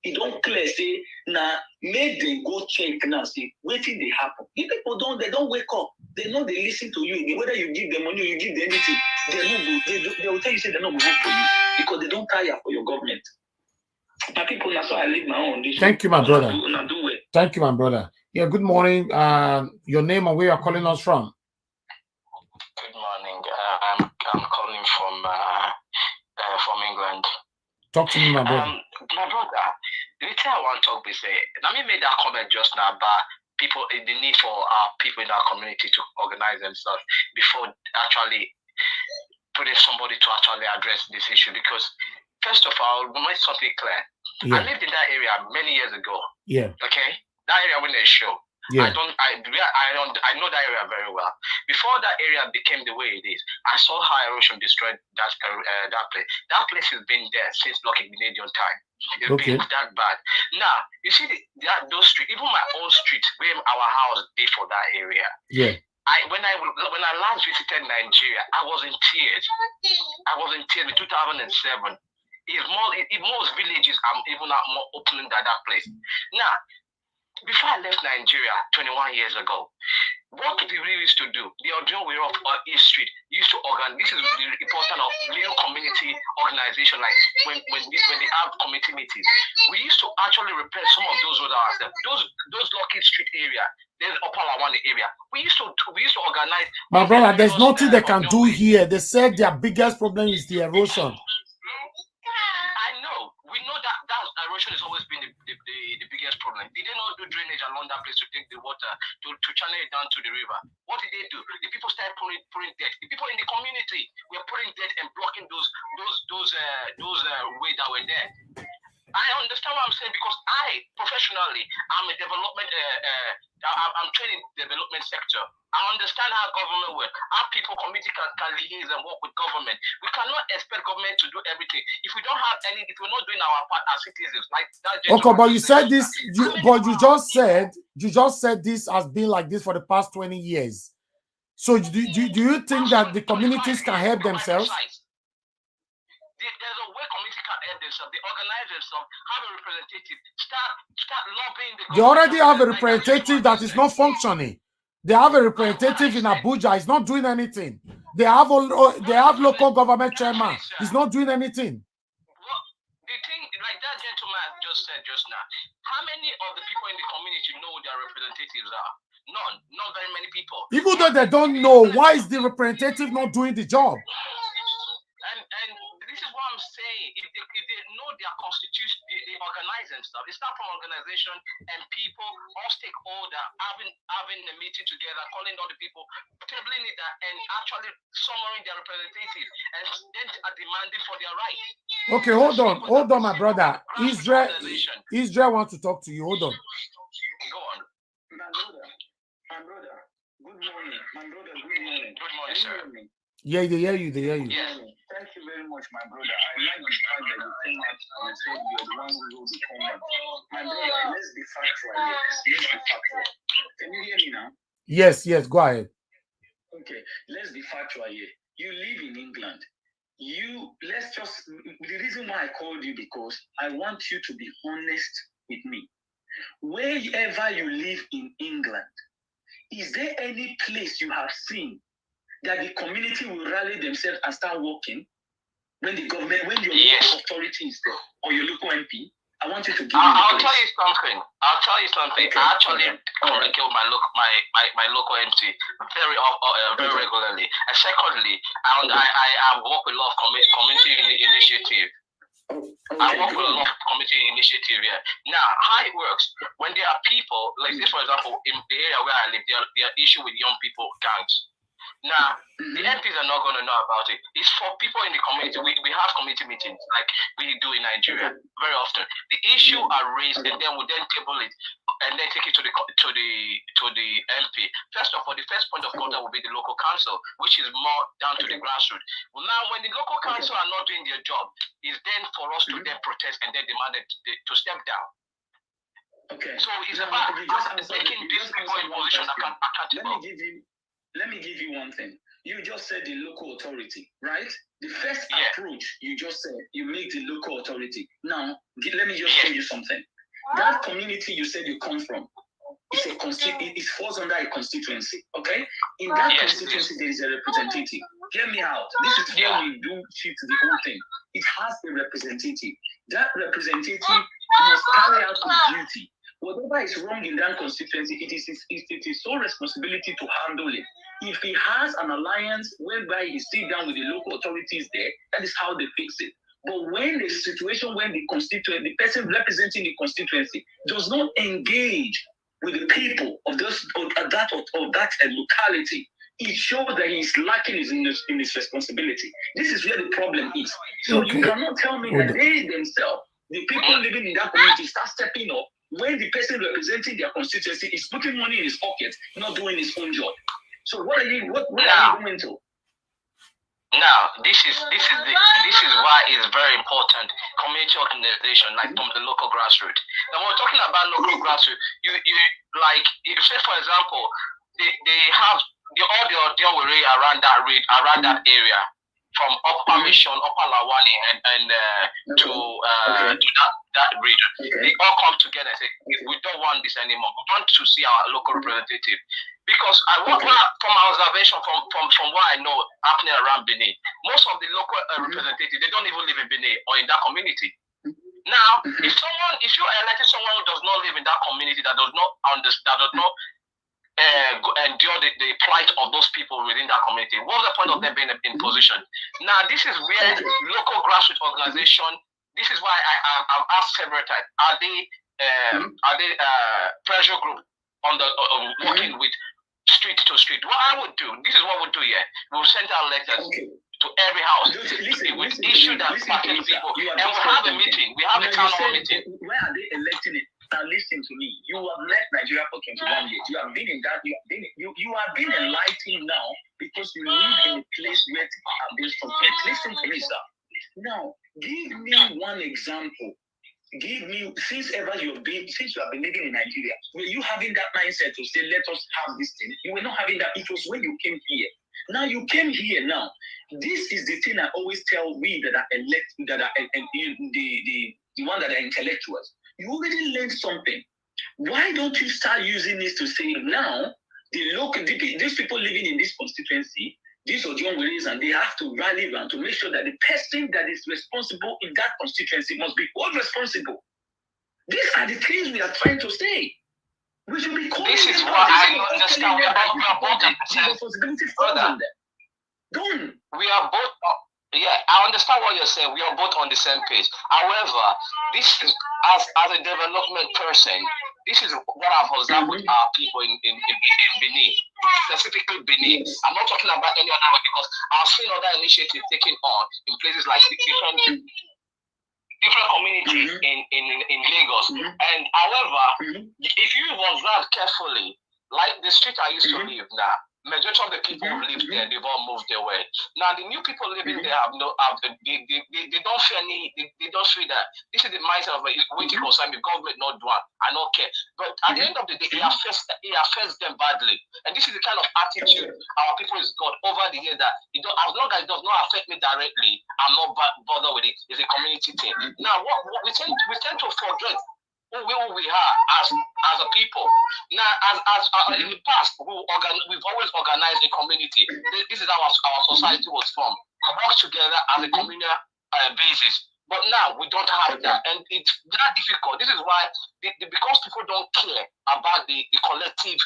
it don't clear, say, now, make them go check now, say, waiting they happen. The people they don't wake up. They know they listen to you. Whether you give them money or you give them anything, they will tell you, say, they're not going to vote for you because they don't tire for your government. My people, that's why I live my own. Thank you, my brother. Thank you, my brother. Yeah, good morning. Your name and where you're calling us from? Good morning. I'm calling from England. Talk to me, my brother. My brother, the thing I want to talk is, let me make that comment just now about people, the need for people in our community to organize themselves before actually putting somebody to actually address this issue. Because first of all, we make something clear. Yeah. I lived in that area many years ago. Yeah. Okay? That area when they show. Yeah. I know that area very well. Before that area became the way it is, I saw how erosion destroyed that place. That place has been there since Lucky Canadian time. It's been that bad. Now you see those streets, even my own street where our house be for that area. Yeah. When I last visited Nigeria, I was in tears. I was in tears in 2007. In most villages, I'm even more open than that place. Now, before I left Nigeria 21 years ago, what we used to do, the Odeon way of East Street used to organize. This is the important of real community organization. Like when they have community meetings, we used to actually repair some of those roads ourselves. Those Lucky Street area, there's Upper Lawani area. We used to organize. My brother, there's nothing they can do here. They said their biggest problem is the erosion. I know. We know that erosion has always been the biggest problem. They did not do drainage along that place to take the water to channel it down to the river. What did they do? The people started putting dirt. The people in the community were putting dirt and blocking those way that were there. I understand what I'm saying because I professionally I'm a development I'm trained in the development sector. I understand how government works, how people, community can liaise and work with government. We cannot expect government to do everything. If we don't have any, if we're not doing our part as citizens, like that. Okay, but you said this, you just said this has been like this for the past 20 years. So do you think that the communities can help themselves? There's a way community can help themselves. They organize themselves, have a representative, start lobbying the government. They already have a representative that is not functioning. They have a representative in Abuja. He's not doing anything. They have local government chairman. He's not doing anything. Well, the thing, like that gentleman just said just now, how many of the people in the community know who their representatives are? None. Not very many people. Even though they don't know, why is the representative not doing the job? And this is what I'm saying. If they know their constitution, they organize themselves. It starts from organization and people, all stakeholders having a meeting together, calling all the people, tabling it and actually summoning their representatives and then demanding for their rights. Okay, hold on, my brother. Israel wants to talk to you. Hold on. Go on. My brother. Good morning. My brother, good morning. Good morning, sir. Yeah, they hear you. Yes. Thank you very much, my brother. I like the fact that you came out and said you're the one who will become man. My brother, let's be factual here. Let's be factual. Can you hear me now? Yes, go ahead. Okay, let's be factual here. You live in England. The reason why I called you because I want you to be honest with me. Wherever you live in England, is there any place you have seen that the community will rally themselves and start working when your local authority is there or your local MP? I want you to give me I'll tell you something. Okay. I actually communicate with my local MP very regularly. And secondly, I work with a lot of community initiative. I work with a lot of community initiative here. Now, how it works, when there are people, like this, for example, in the area where I live, there are issue with young people gangs. Now, the MPs are not going to know about it. It's for people in the community. We have community meetings like we do in Nigeria very often. The issue are raised and then we then table it and then take it to the MP. First of all, the first point of contact will be the local council, which is more down to the grassroots. Well, now, when the local council are not doing their job, it's then for us to then protest and then demand it to step down. Okay. So it's about making these people in position accountable. Let me give you one thing. You just said the local authority, right? The first approach you just said, you make the local authority. Now, let me just show you something. That community you said you come from, it falls under a constituency, okay? In that constituency, there is a representative. Hear me out. This is where we do shift the whole thing. It has a representative. That representative must carry out his duty. Whatever is wrong in that constituency, it is his sole responsibility to handle it. If he has an alliance whereby he sits down with the local authorities there, that is how they fix it. But when the situation, when the person representing the constituency does not engage with the people of that locality, it shows that he is lacking in his responsibility. This is where the problem is. So you cannot tell me that they themselves, the people living in that community, start stepping up when the person representing their constituency is putting money in his pocket, not doing his own job. So what are you going to? Now, this is why it's very important. Community organization, like from the local grassroots. And when we're talking about local grassroots, you like, if say for example, they have all the authority around that area, from Upper Mission, Upper Lawani, and to that region. They all come together and say, we don't want this anymore. We want to see our local representative. Because from my observation, from what I know happening around Benin, most of the local representatives, they don't even live in Benin or in that community. Now, if you elected someone who does not live in that community, that does not understand, does not endure the plight of those people within that community, what's the point of them being in position? Now, this is where local grassroots organization. This is why I've asked several times: are they pressure group on the working with street to street? What I would do, this is what we'll do here. We'll send out letters to every house with issue that pertain people, and we'll have a meeting. We have a town hall meeting. Where are they electing it? Now listen to me. You have left Nigeria for 21 years. You have been in that. You have been enlightened now because you live in a place where people have been subject. Listen to me, sir. Now, give me one example. Give me, since you have been living in Nigeria, were you having that mindset to say, let us have this thing? You were not having that. It was when you came here. Now you came here now. This is the thing I always tell we that are the one that are intellectuals. You already learned something. Why don't you start using this to say now these people living in this constituency, these are young ladies, and they have to rally around to make sure that the person that is responsible in that constituency must be called responsible. These are the things we are trying to say. We should be calling. This is what I understand. We are both responsibility for them. We are both. Yeah, I understand what you're saying. We are both on the same page. However, this is as a development person, this is what I've observed with our people in Benin, specifically Benin. I'm not talking about any other one because I've seen other initiatives taken on in places like different communities in Lagos. And however, if you observe carefully, like the street I used to live now, majority of the people who live there, they've all moved their way. Now the new people living there they don't feel they don't feel that. This is the mindset of waiting concern the government not do it, I don't care. But at the end of the day, it affects them badly. And this is the kind of attitude our people has got over the years that as long as it does not affect me directly, I'm not bothered with it. It's a community thing. Now what we tend to forget who we are as a people. Now, as in the past, we've always organized a community. This is how our society was formed. We work together as a communal basis. But now we don't have that, and it's that difficult. This is why, because people don't care about the collective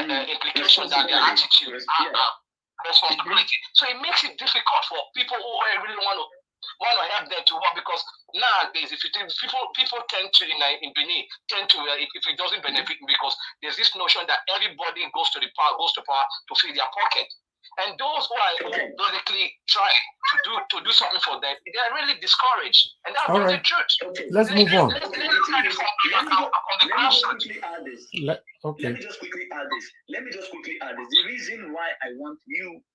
implications that their attitudes are responsibility. So it makes it difficult for people who really want to help them to work, because nowadays people tend to in Benin tend to if it doesn't benefit, because there's this notion that everybody goes to power to fill their pocket, and those who are basically trying to do something for them, they are really discouraged, and that's the truth. Let's move on. Let me just quickly add this. The reason why I want you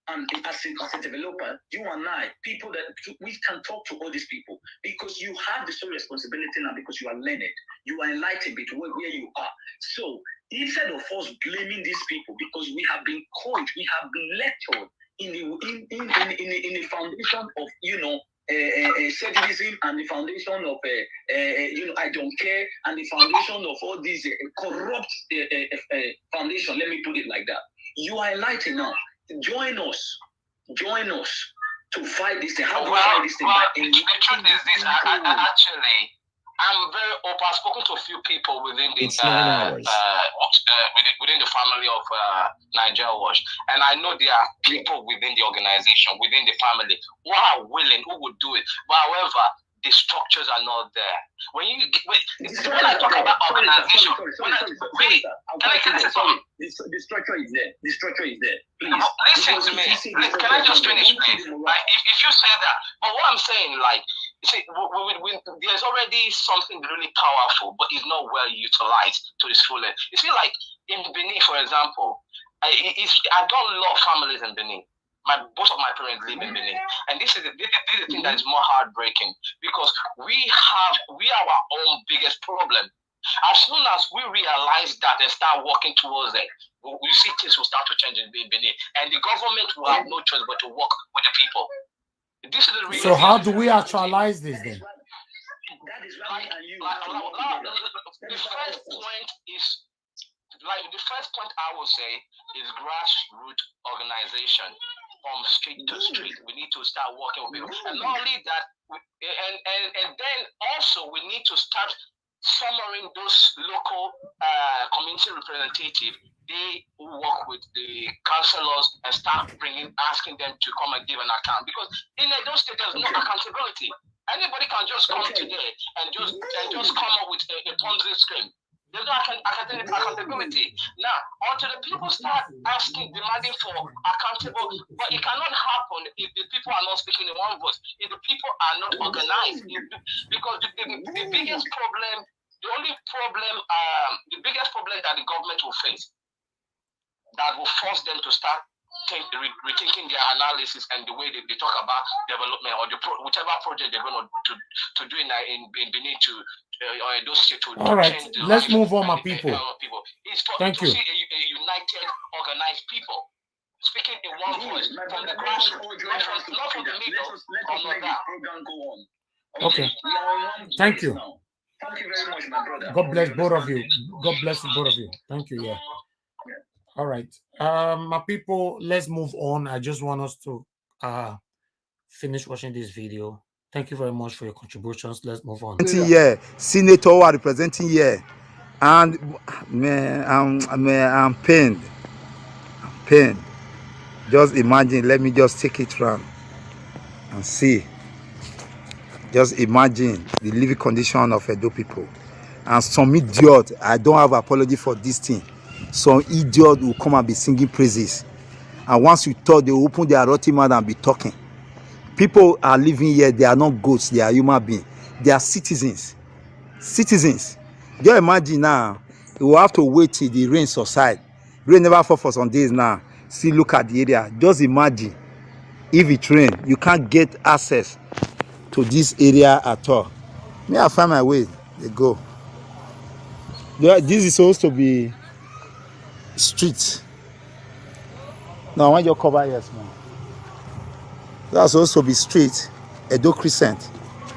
and as a developer, you and I, people that we can talk to all these people, because you have the sole responsibility now, because you are learned, you are enlightened to where you are. So instead of us blaming these people, because we have been coached, we have been lectured in the foundation of secularism, and the foundation of I don't care, and the foundation of all these corrupt foundation. Let me put it like that. You are enlightened now. Join us to fight this thing. How do we fight this thing? The truth is this, I'm very open. I've spoken to a few people within the within the family of Nigeria Watch, and I know there are people within the organization, within the family, who are willing, who would do it. But however, the structures are not there. When I talk about organization, the structure is there. The structure is there. Please. Listen to me. Can I just finish, please? Like, if you say that, but what I'm saying, like, see, there's already something really powerful, but it's not well utilized to its fullest. You see, like in Benin, for example, I don't love families in Benin. Both of my parents live in Benin, and this is the thing that is more heartbreaking, because we have our own biggest problem. As soon as we realize that and start working towards it, we see things will start to change in Benin, and the government will have no choice but to work with the people. This is the reason. So how do we actualize this then? That is why the first point is, like, the first point I will say is grassroots organization from street to street. We need to start working with people, and not only that, and then also we need to start summoning those local community representatives. They work with the councillors and start asking them to come and give an account, because in those states there's no accountability. Anybody can just come today and just come up with a Ponzi scheme. There's no accountability. Now, until the people start demanding for accountable, but it cannot happen if the people are not speaking in one voice, if the people are not organized. Because the biggest problem, the biggest problem that the government will face, that will force them to start rethinking their analysis and the way they talk about development, or whichever project they're going to do in Benin or those states. All right, let's move on, my people. Thank you. See a united, organized people speaking in one voice from the grassroots, not from the middle. Okay. Thank you. Thank you very much, my brother. God bless both of you. God bless both of you. Thank you. Yeah. All right. My people, let's move on. I just want us to finish watching this video. Thank you very much for your contributions. Let's move on. Senator are representing here, and man, I'm pained. I'm pained. Just imagine. Let me just take it round and see. Just imagine the living condition of Edo people, and some idiot. I don't have apology for this thing. Some idiot will come and be singing praises, and once you talk, they will open their rotty mouth and be talking. People are living here. They are not goats. They are human beings. They are citizens. Citizens. Just imagine now. You will have to wait till the rain subside. Rain never fall for some days now. See, look at the area. Just imagine if it rain, you can't get access to this area at all. May I find my way? They go. This is supposed to be street. No, I want your cover, yes, man. That's supposed to be street, Edo Crescent.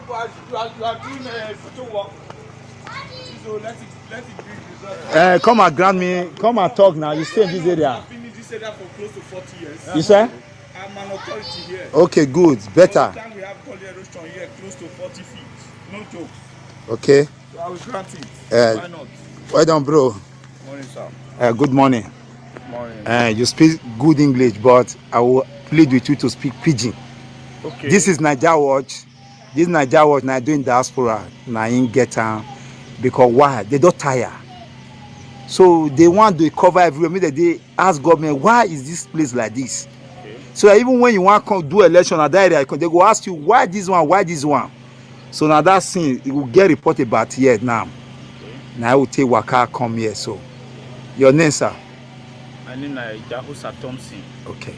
You are doing photo work. So let it Come and grant me, come and talk now. You stay in this area. I've been in this area for close to 40 years. You say? I'm an authority here. Okay, good, better. Every time we have erosion here, close to 40 feet. No joke. Okay. So I will grant it. Why not? Well done, bro. Morning, sir. Good morning. Morning. You speak good English, but I will plead with you to speak pidgin. Okay. This is Naija Watch. This Naija Watch now doing diaspora. Now in get because why? They don't tire. So they want to cover everywhere. Maybe they ask government, why is this place like this? Okay. So even when you want to come do election at that area, they go ask you, why this one, why this one? So now that thing, it will get reported about here now. Okay. Now I will take Waka come here. So your name, sir? My name is Jahusa Thompson. Okay.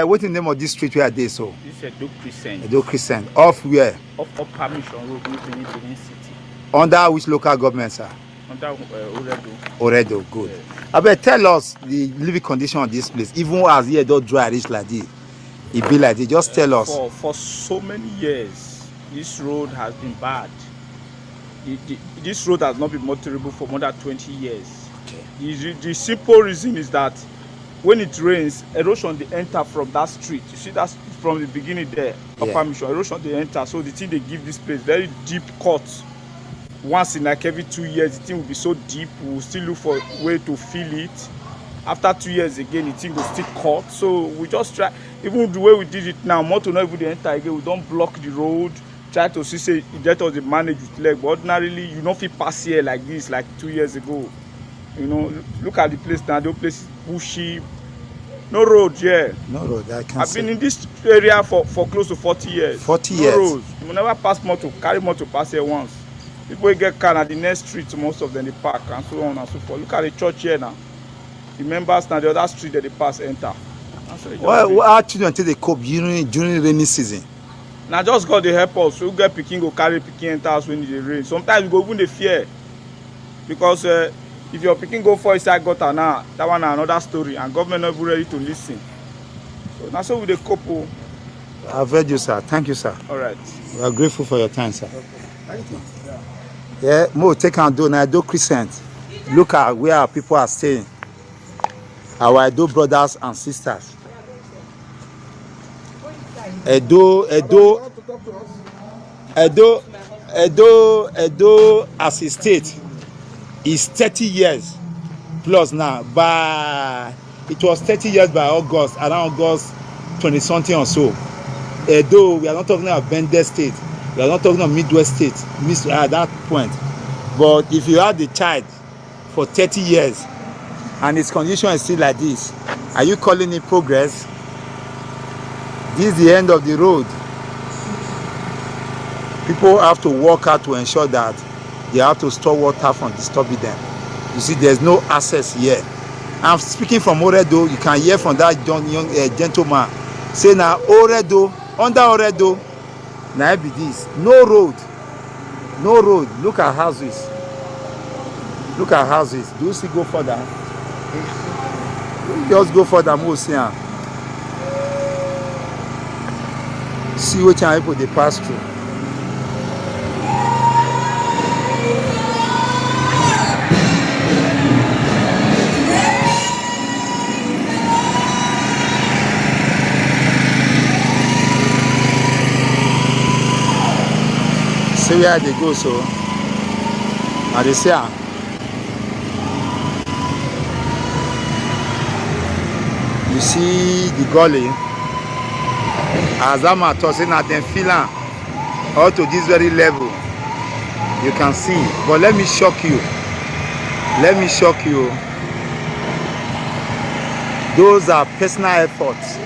What's the name of this street where they so? This is Edo Crescent. Edo Crescent. Off where? Off Permission Road, Benin City. Under which local government, sir? Under Oredo. Oredo, good. Yeah. I bet tell us the living condition of this place. Even as here don't dry reach like this, it be like this. Just tell us. For so many years, this road has been bad. This road has not been motorable for more than 20 years. Okay. The simple reason is that when it rains, erosion they enter from that street. You see that from the beginning there, upper mission, erosion they enter. So the thing they give this place very deep cut. Once in like every 2 years, the thing will be so deep. We will still look for a way to fill it. After 2 years again, the thing will still cut. So we just try. Even the way we did it now, motor not even enter again. We don't block the road. Try to see say that was the manage with leg. But ordinarily, you don't feel pass here like this like 2 years ago. You know, look at the place now. The place is bushy. No road, yeah. No road, I can I've see. been in this area for close to 40 years. 40 no years. Road. You never pass motor, carry motor pass here once. People get car at the next street, most of them they park and so on and so forth. Look at the church here now. The members now the other street that they pass enter. What are children until they cope during rainy season? Now just God they help us. So we get picking go carry picking enter house when it rain. Sometimes we go even the fear. Because if your picking go for inside gutter now, that one another story and government not even ready to listen. So now so with the couple. I've heard you, sir. Thank you, sir. All right. We are grateful for your time, sir. Okay. Thank you. Yeah, more take and do now. Do Crescent. Look at where our people are staying. Our Edo brothers and sisters. Edo as a state is 30 years plus now. By it was 30 years by August, around August 20 something or so. Edo, we are not talking about Bende State, we are not talking about Midwest State at that point. But if you had the child for 30 years and its condition is still like this, are you calling it progress? This is the end of the road. People have to work hard to ensure that they have to store water from disturbing them. You see, there's no access here. I'm speaking from Oredo. You can hear from that young gentleman say now Oredo, under Oredo, now be this. No road. No road. Look at houses. Look at houses. Do you see go further? Just go further, more see. See which people they pass through. See where they go, so and they say you see the gully as I'm tossing at them feeling all to this very level. You can see, but let me shock you. Let me shock you. Those are personal efforts.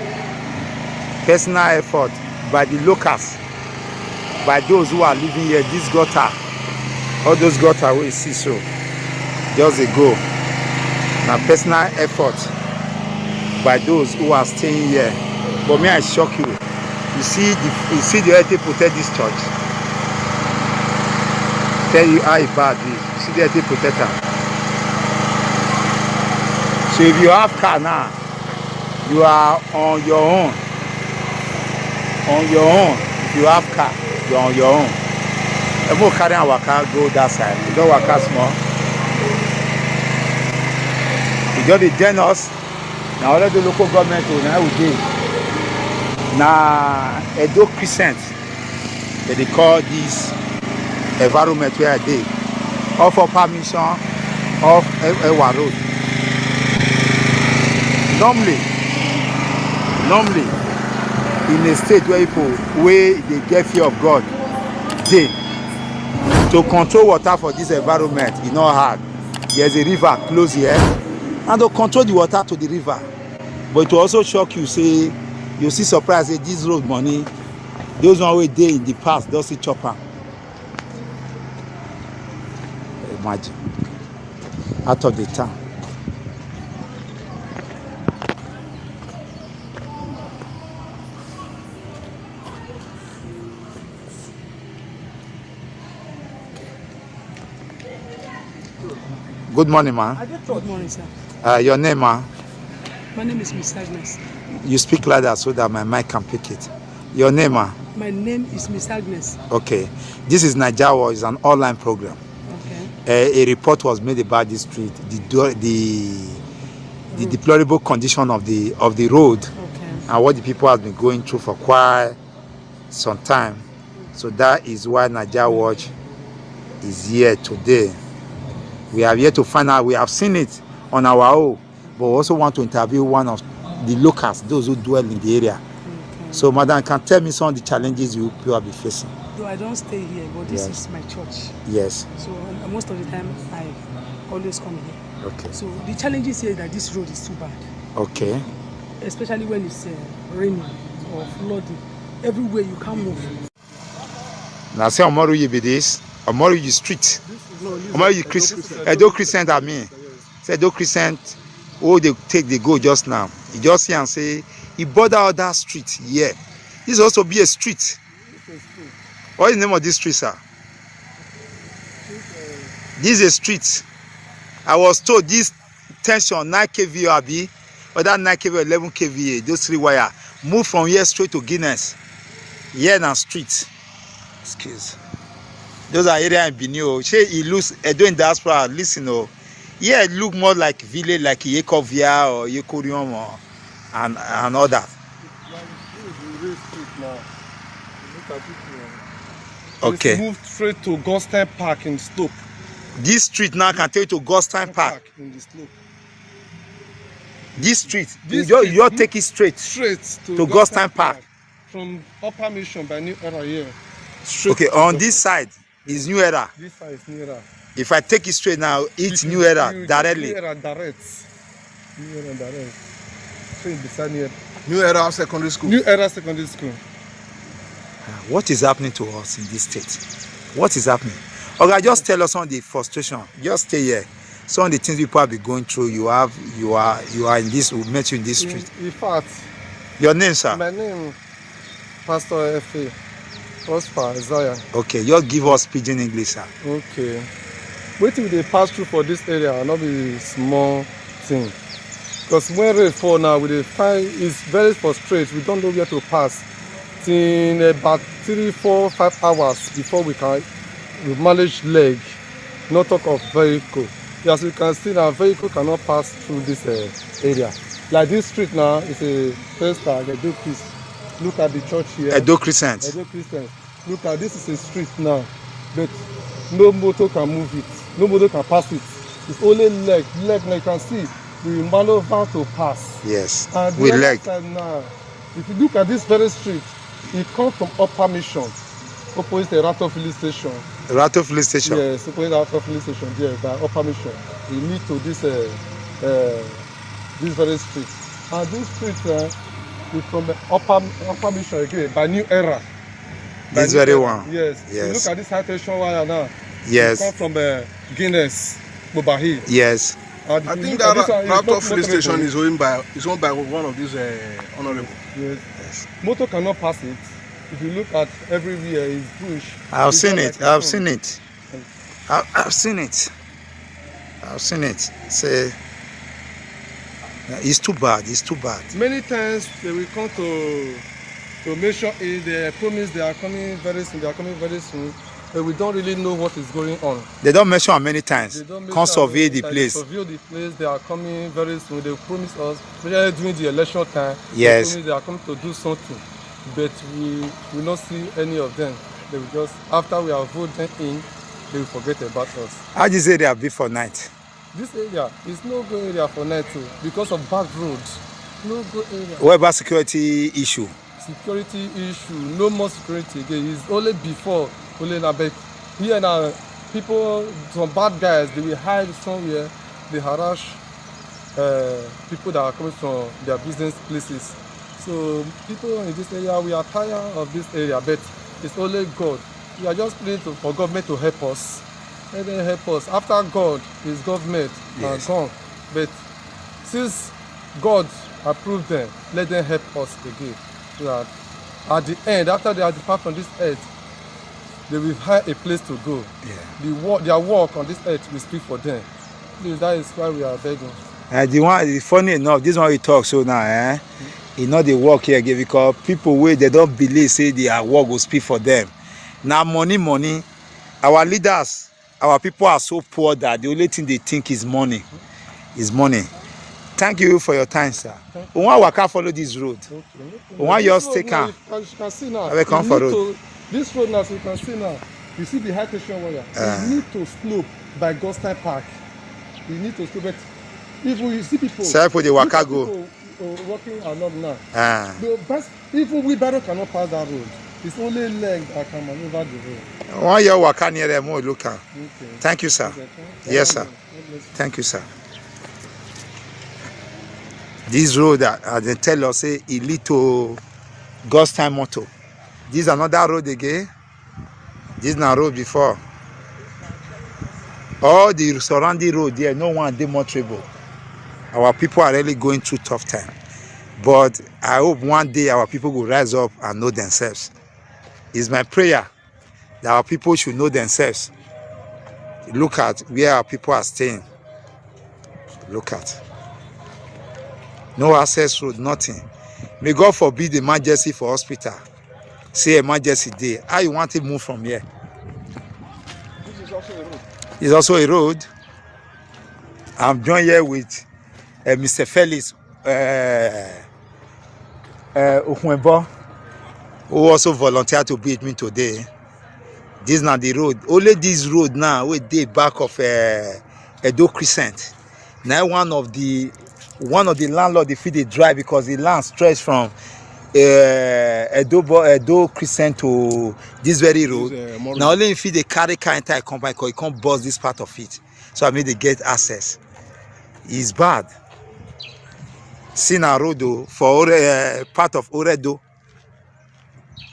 Personal effort by the locals, by those who are living here. This gutter, all those gutter we see so just a go. Now personal effort by those who are staying here. But may I shock you? You see the way they protect this church. Tell you how bad it is. You see the way they protect her. So if you have car now, you are on your own. On your own. If you have car, you are on your own. And more carry our car go that side. You don't work out small. You just join us. Now let the local government will now do. Now Edo Crescent, they call this environment where they offer permission of Ewa Road. Normally, in a state where people they get fear of God, they to control water for this environment is not hard. There's a river close here, and to control the water to the river. But to also shock you, say you see surprise say this road money, those one way day in the past, don't see chopper. Imagine out of the town. Good morning, ma. Good morning, sir. Your name, ma? My name is Miss Agnes. You speak louder so that my mic can pick it. Your name, ma? My name is Miss Agnes. Okay. This is Nigeria. It's an online program. Okay. A report was made about this street, the deplorable condition of the road, and what the people have been going through for quite some time. So that is why Nigeria Watch is here today. We are here to find out. We have seen it on our own, but we also want to interview one of the locals, those who dwell in the area. Okay. So, madam, can tell me some of the challenges you will be facing? Though I don't stay here, but this is my church. Yes. So most of the time, I always come here. Okay. So the challenges here is that this road is too bad. Okay. especially when it's raining or flooding. Everywhere you can't move. Now say Omoruyi be this. Omoruyi street. Omoruyi Edo Crescent I mean. Say Edo Crescent. Oh, they go just now. You just see and say he border other street here. This also be a street. What is the name of this street, sir? This is a street. I was told this tension 9 kVA abi, or that 9 kVA 11 kVA, those 3 wire move from here straight to Guinness. Here na street. Excuse. Those are area in Benin. Say it looks doing diaspora. Listen, oh, yeah, it look more like village, like Yekovia or Yekorium or and all that. Okay. Move straight to Goldstein Park in Slope. This street now can take you to Goldstein Park. In the Slope. This street, you just take it straight to Goldstein Park. From Upper Mission by New Era here. Okay, on this side is New Era. This side is New Era. If I take it straight now, it's New Era directly. New Era direct. New Era direct. Straight beside New Era. New Era Secondary School. New Era Secondary School. What is happening to us in this state? What is happening? Okay, just tell us on the frustration. Just stay here. Some of the things people have been going through. You are in this. We met you in this street. In fact. Your name, sir? My name, Pastor F.A. Prosper Isaiah. Okay, just give us pidgin English, sir. Okay. Waiting they pass through for this area will not be small thing. Because when rain fall now, we dey find it's very frustrating. We don't know where to pass. In about 3, 4, 5 hours before we manage leg, not talk of vehicle. As you can see now, vehicle cannot pass through this area. Like this street now is a first tag, Edo Crescent. Look at the church here. Edo Crescent. Edo Crescent. Look at this is a street now, but no motor can move it. No motor can pass it. It's only leg. Leg now you can see we maneuver to pass. Yes. And with leg. Now, if you look at this very street, it comes from Upper Mission, opposite the Rato Filling Station. Rato Filling Station? Yes, opposite the Rato Filling Station, there, by Upper Mission. You lead to this very street. And this street is from the Upper Mission again, by New Era. By This New very Era. one? Yes. Yes. You look at this high tension wire now. Yes. It comes from Guinness, Bobahi. Yes. I think that Rato Filling Station is owned by one of these honorable. Yes. Motor cannot pass it. If you look at everywhere, it's bush. I've seen it. I've seen it. I've seen it. I've seen it. Say, it's too bad. It's too bad. Many times they will come to make sure they promise they are coming very soon. They are coming very soon. But we don't really know what is going on. They don't mention how many times. Come survey the place. Survey the place. They are coming very soon. They promise us, especially during the election time. Yes. They promise they are coming to do something, but we will not see any of them. They will just, after we are voted in, they will forget about us. How this area be for night? This area is no good area for night too because of back roads. No good area. What about security issue? Security issue. No more security again. It's only before. But here now, people, some bad guys, they will hide somewhere, they harass people that are coming from their business places. So people in this area, we are tired of this area, but it's only God. We are just praying for government to help us. Let them help us. After God, is government and gone. But since God approved them, let them help us again. So that at the end, after they are departed from this earth, they will have a place to go. Yeah. Their work on this earth will speak for them. Please, that is why we are begging. Funny enough, this one we talk so now, you know they work here again because people where they don't believe say their work will speak for them. Now money. Our leaders, our people are so poor that the only thing they think is money. Is money. Thank you for your time, sir. We want to follow this road. We want yours take care. As you can see now, I will come for road. This road now, as you can see now, you see the high tension wire. You need to slope by Goldstein Park. You need to slope it. If we see people, walking along now, even wheelbarrow cannot pass that road. It's only leg that can maneuver the road. Why you walk near them more look at? Thank you, sir. Yes, sir. Thank you, sir. This road, as they tell us, say it lead to God's time motto. This is another road again. This is not road before. All the surrounding road there, no one demonstrable. Our people are really going through tough time. But I hope one day our people will rise up and know themselves. It's my prayer that our people should know themselves. Look at where our people are staying. Look at. No access road, nothing. May God forbid emergency for hospital. Say emergency day. How you want to move from here? This is also a road. It's also a road. I'm joined here with Mr. Felix Okwembo, who also volunteered to be with me today. This is not the road. Only this road now, we did back of Edo Crescent. Now one of the landlord they fit dey drive because the land stretch from Edo Crescent to this very road. Now only if they carry car enter come by because you can't bust this part of it. So I mean they get access. It's bad. See na road though, for part of Oredo.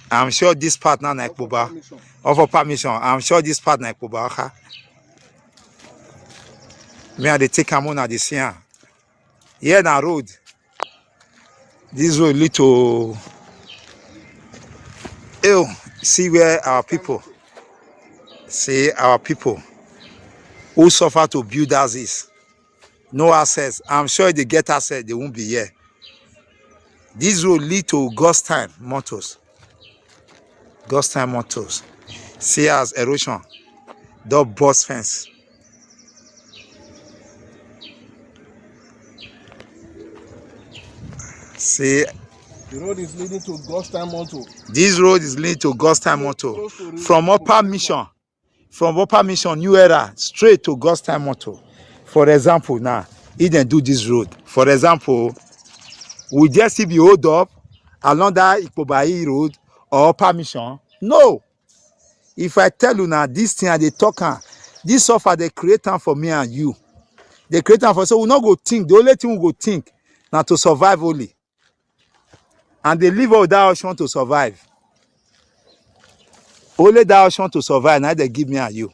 I'm sure this part now na Ekpoba. Offer permission. I'm sure this part na Ekpoba. Okay? Me and they take am on at the scene. Here na road. This road lead to see where our people who suffer to build houses. No access. I'm sure if they get access, they won't be here. This road lead to God's time motors. God's time motors. See as erosion. The bus fence. See. The road is leading to God's time motto. This road is leading to God's time motto. From Upper Mission, New Era, straight to God's time motto. For example, now, he didn't do this road. For example, we just see be hold up along that Ikpobai road or Upper Mission. No. If I tell you now, this thing they talk, this suffer they create time for me and you. They create time for so we not go think. The only thing we go think now to survive only. And they leave all that option to survive. Only that option to survive, now they give me and you.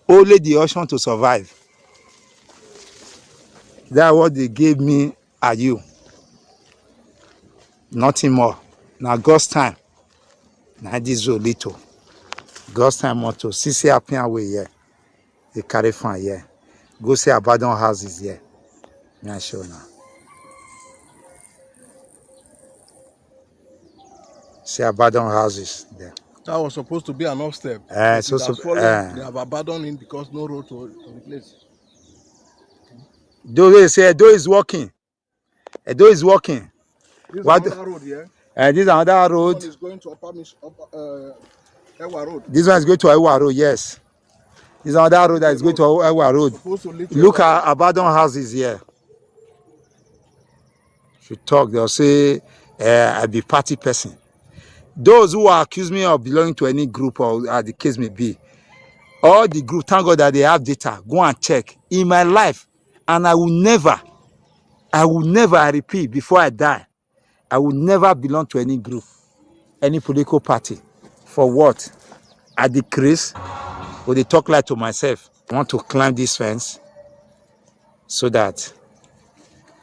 Only the option to survive. That's what they gave me and you. Nothing more. Now God's time. Now this road little. God's time motto. See happy away here. They carry fan here. Go see abandoned houses here. Me I show now. See abandoned houses there. That was supposed to be an upstep. They have abandoned it because no road to the place. Though they say Edo is working. Edo is working. This is another road here. This is another road. This one is going to Ewa Road. This one is going to Ewa Road, yes. This is another road that is going to Ewa Road. Look at abandoned houses here. If you talk, they'll say I be party person. Those who are accusing me of belonging to any group or as the case may be, all the group, thank God that they have data. Go and check. In my life, and I will never, I repeat, before I die, I will never belong to any group, any political party. For what? I decrease, or they talk like to myself. I want to climb this fence so that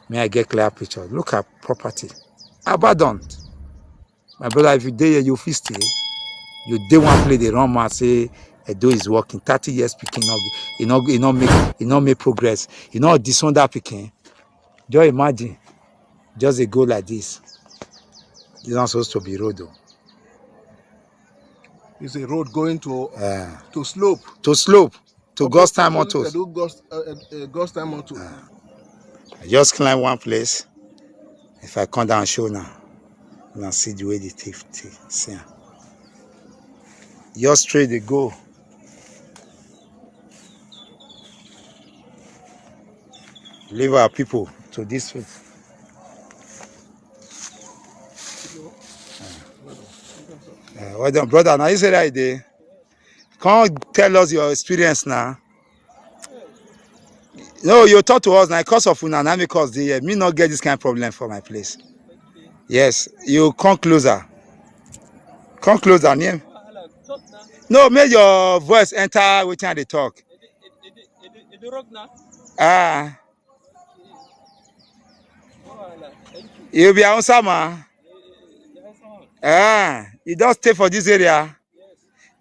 may I get clear picture. Look at property. Abandoned. My brother, if you day here, you feel stay. You day one play the wrong man, say Edo is working. 30 years picking up, you not make progress. You know disown that picking. Just imagine, just a go like this. It's not supposed to be road though. It's a road going to slope. To slope. To God's time motors. God's time motto. I just climb one place. If I come down show now. Now see the way they take see. Just straight they go. Leave our people to this foot. Well done, brother. Now you say that day. Come tell us your experience now. No, you talk to us now because of una now because the me not get this kind of problem for my place. Yes, you come closer. Come closer, near. No, make your voice enter within the talk. Ah, you be answer man. Ah, you don't stay for this area.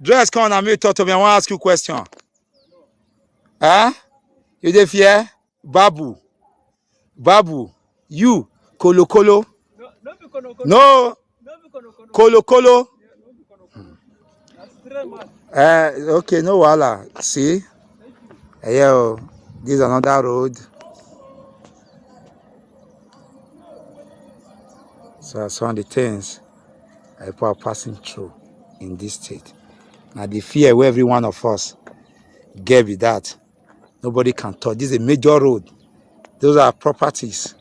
Dress come and me talk to me. I want to ask you a question. Ah, you dey fear? Babu, Babu, you Kolo Kolo. No, Kolo Kolo. Okay, no wahala. See, yo, this is another road. So some of the things people are passing through in this state. Now the fear where every one of us get with that. Nobody can touch. This is a major road. Those are properties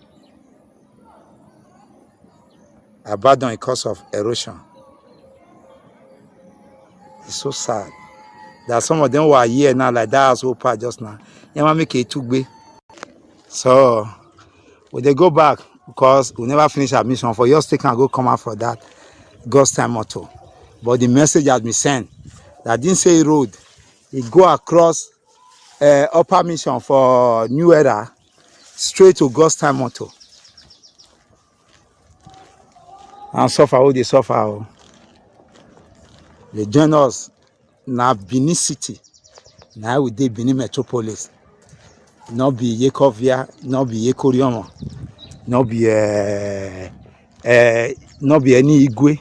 abandoned because of erosion. It's so sad that some of them were here now, like that whole part just now. You make it too big. So when they go back, because we never finish our mission, for your state can go come out for that God's time motto. But the message has been sent that didn't say road. It go across upper mission for New Era straight to God's time motto. And suffer, oh, they suffer. Oh. They join us now Benin City. Now we did Benin Metropolis. Not be Yekovia, not be Yekoriomo, not be any Igwe.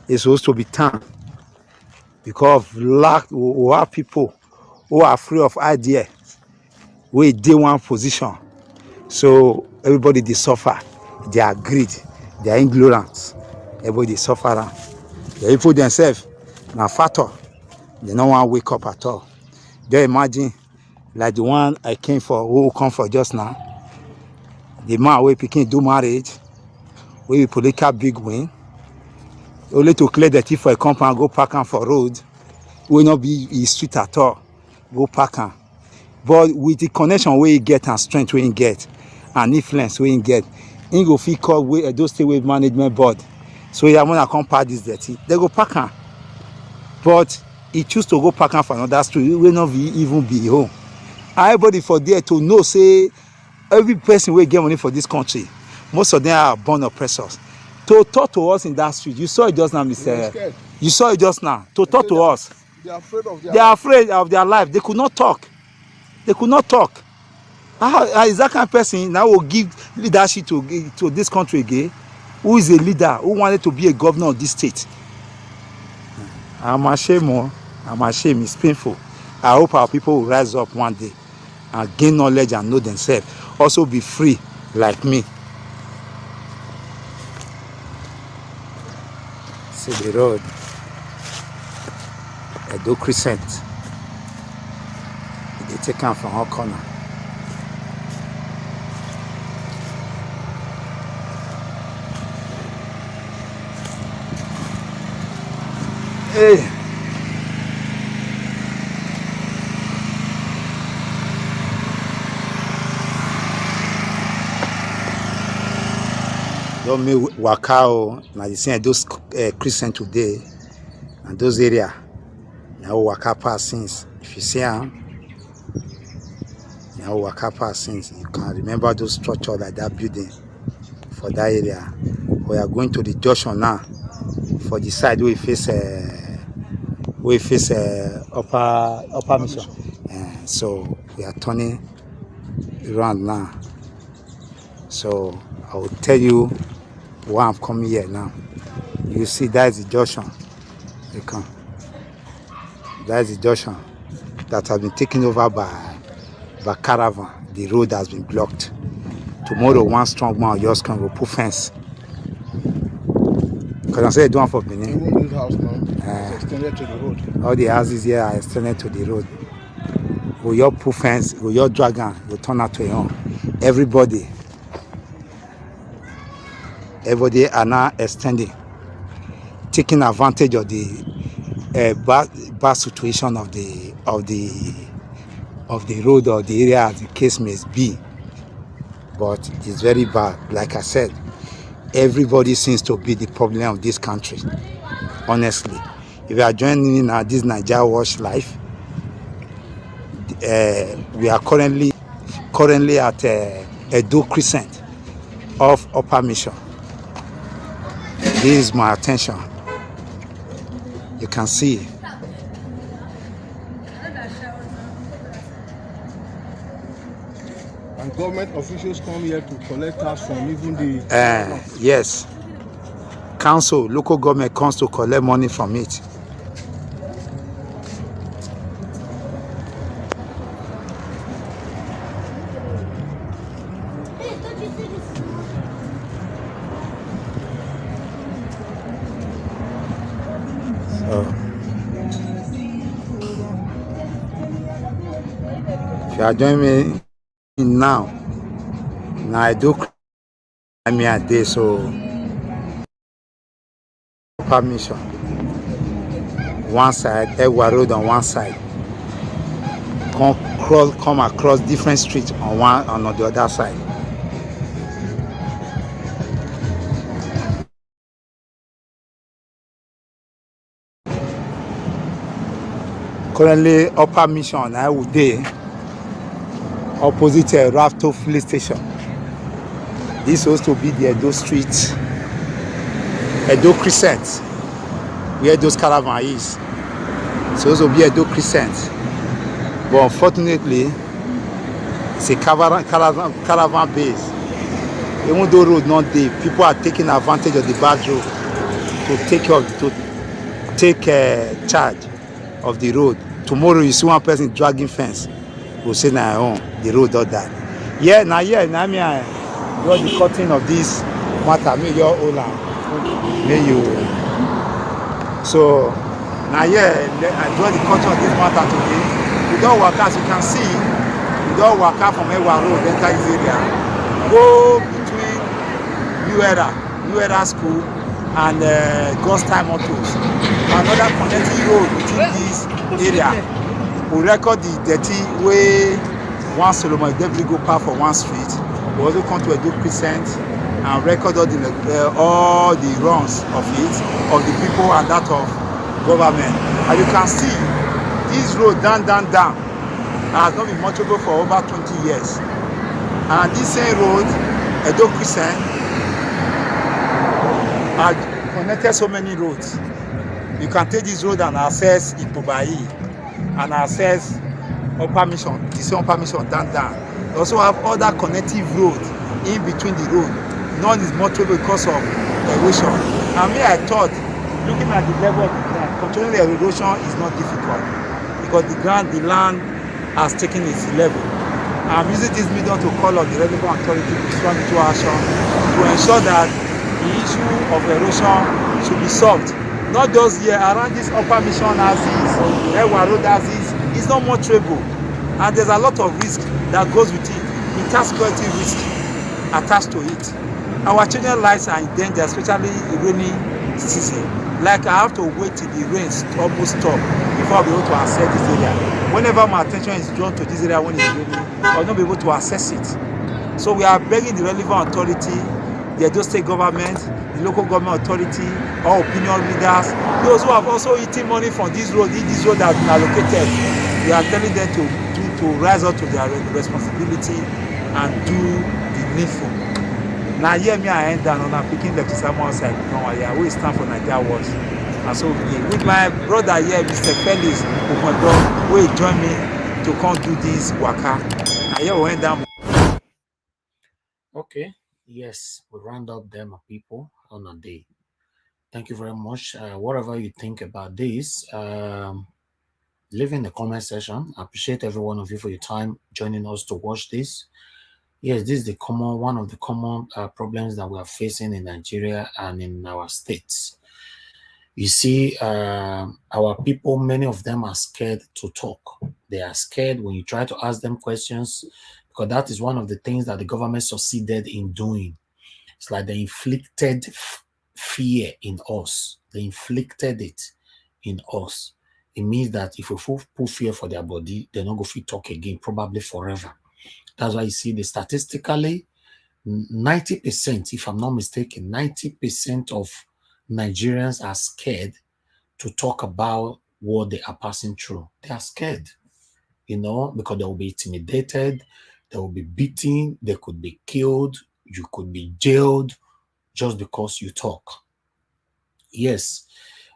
It's supposed to be town. Because of lack, we have people who are free of ideas. We dey one position. So everybody they suffer. They are greed. They are ignorance. Everybody they suffer. They people themselves now fatter. They don't want to wake up at all. Just imagine like the one I came for, who come for just now. The man where picking do marriage, where we political big win. Only to clear the teeth for a compound, go park am for road. Will not be his street at all. Go park am. But with the connection where he get and strength where he get and influence where he get, he go feel called those state wave management board. So yeah, when I come park this dirty, they go park am. But he choose to go park am for another street. He will not even be home. Everybody for there to know, say every person will get money for this country. Most of them are born oppressors. To talk to us in that street, you saw it just now, Mr. You saw it just now. To talk to us. They are afraid of their They are afraid of their life. They could not talk. They could not talk. How is that kind of person now will give leadership to this country again? Who is a leader who wanted to be a governor of this state? I'm ashamed. I'm ashamed. It's painful. I hope our people will rise up one day and gain knowledge and know themselves. Also be free like me. See the road. Edo Crescent. They take them from all corner. Hey. Don't me waka now you see those Christian today and those area now waka pass since if you see them now waka pass since you can remember those structure like that building for that area. We are going to the junction now for the side where we face upper mission. So we are turning around now. So I will tell you why I'm coming here now. You see, that is the junction. You come. That is the junction that has been taken over by caravan. The road has been blocked. Tomorrow, one strong man just come will put fence. Because I said, don't for Benin. This house now is extended to the road. All the houses here are extended to the road. We all put fence, we all dragon, we turn out to your own. Everybody are now extending, taking advantage of the bad situation of the of the road or the area as the case may be. But it's very bad. Like I said, everybody seems to be the problem of this country, honestly. If you are joining in this Nigeria Watch Life, we are currently at Edo Crescent of Upper Mission. This is my attention. You can see. And government officials come here to collect tax from even the... Yes. Council, local government comes to collect money from it. If you are joining me now I do me a day so permission. One side, Ewa Road on one side. Come across different streets on one and on the other side. Currently, Upper Mission, I would be opposite Rafto Filling Station. This was to be the Edo Street, Edo Crescent, where those caravan is. So this will be Edo Crescent. But unfortunately, it's a caravan base. Even though road not there, people are taking advantage of the bad road to take charge of the road. Tomorrow you see one person dragging fence, will say now the road or that. Yeah, now me I draw the cutting of this matter. Me your Ola, may you. So now I draw the cutting of this matter today. We don't work as you can see. We don't work out from Ewa Road, enter this area. Go between Uera School and God's Time Autos. Another connecting road between this area. We record the dirty way one Solomon Edibiri go park for one street. We also come to Edo Crescent and record all the runs of it, of the people and that of government. And you can see this road down has not been motorable for over 20 years. And this same road, Edo Crescent, has connected so many roads. You can take this road and access Ipobayi and access Upper Mission, the same Upper Mission down. You also have other connective roads in between the road. None is motorable because of erosion. And me, I thought, looking at the level of the ground, controlling the erosion is not difficult because the land has taken its level. I'm using this medium to call on the relevant authority to strong into action to ensure that the issue of erosion should be solved. Not just here, around this Upper Mission as is, Ewa Road as is, it's not motorable. And there's a lot of risk that goes with it. It has security risk attached to it. Our children's lives are in danger, especially in rainy season. Like I have to wait till the rain almost stop before I'll be able to access this area. Whenever my attention is drawn to this area when it's raining, I'll not be able to access it. So we are begging the relevant authority, the Edo State government, the local government authority, all opinion leaders, those who have also eaten money from this road, if this road has been allocated, we are telling them to rise up to their responsibility and do the needful. Now here me I end down on I'm picking left to someone side. No, yeah, we stand for Nigeria Watch. And so with my brother here, Mr. Felix Omodo, will join me to come do this waka. And here we end down. Okay, yes, we round up them people on a day. Thank you very much. Whatever you think about this, leave in the comment section. I appreciate every one of you for your time joining us to watch this. Yes, this is one of the common problems that we are facing in Nigeria and in our states. You see, our people, many of them are scared to talk. They are scared when you try to ask them questions, because that is one of the things that the government succeeded in doing. It's like they inflicted fear in us. They inflicted it in us. it means that if we put fear for their body, they're not going to talk again, probably forever. That's why you see the statistically, 90%, if I'm not mistaken, 90% of Nigerians are scared to talk about what they are passing through. They are scared, you know, because they will be intimidated, they will be beaten, they could be killed, you could be jailed just because you talk. Yes,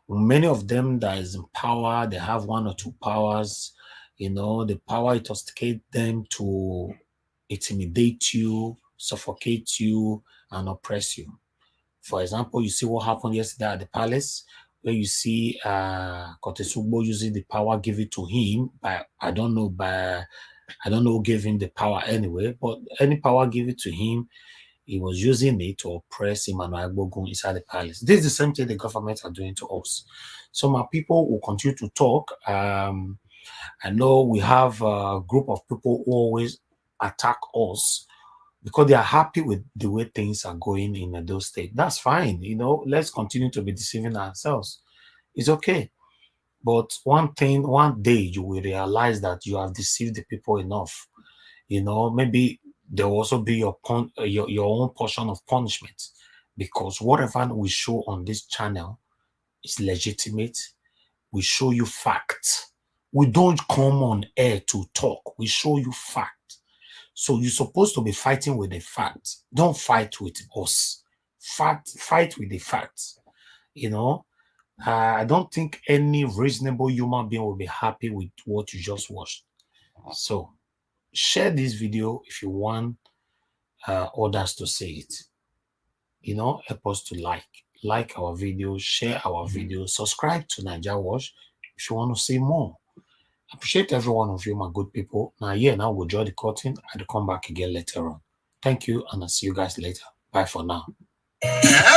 many of them that is in power, they have one or two powers, you know, the power intoxicates them to intimidate you, suffocate you, and oppress you. For example, you see what happened yesterday at the palace, where you see Kotesugbo using the power given to him by I don't know who gave him the power anyway, but any power given to him, he was using it to oppress Emmanuel Agbogun inside the palace. This is the same thing the government are doing to us. So my people will continue to talk. I know we have a group of people who always attack us because they are happy with the way things are going in those states. That's fine. You know, let's continue to be deceiving ourselves. It's okay. But one day you will realize that you have deceived the people enough. You know, maybe there will also be your own portion of punishment, because whatever we show on this channel is legitimate. We show you facts. We don't come on air to talk. We show you facts. So you're supposed to be fighting with the facts. Don't fight with us. Fight with the facts. You know, I don't think any reasonable human being will be happy with what you just watched. So share this video if you want others to see it. You know, help us to like our videos, share our videos, subscribe to Naija Watch if you want to see more. I appreciate every one of you, my good people. Now we'll draw the curtain. I'll come back again later on. Thank you, and I'll see you guys later. Bye for now. I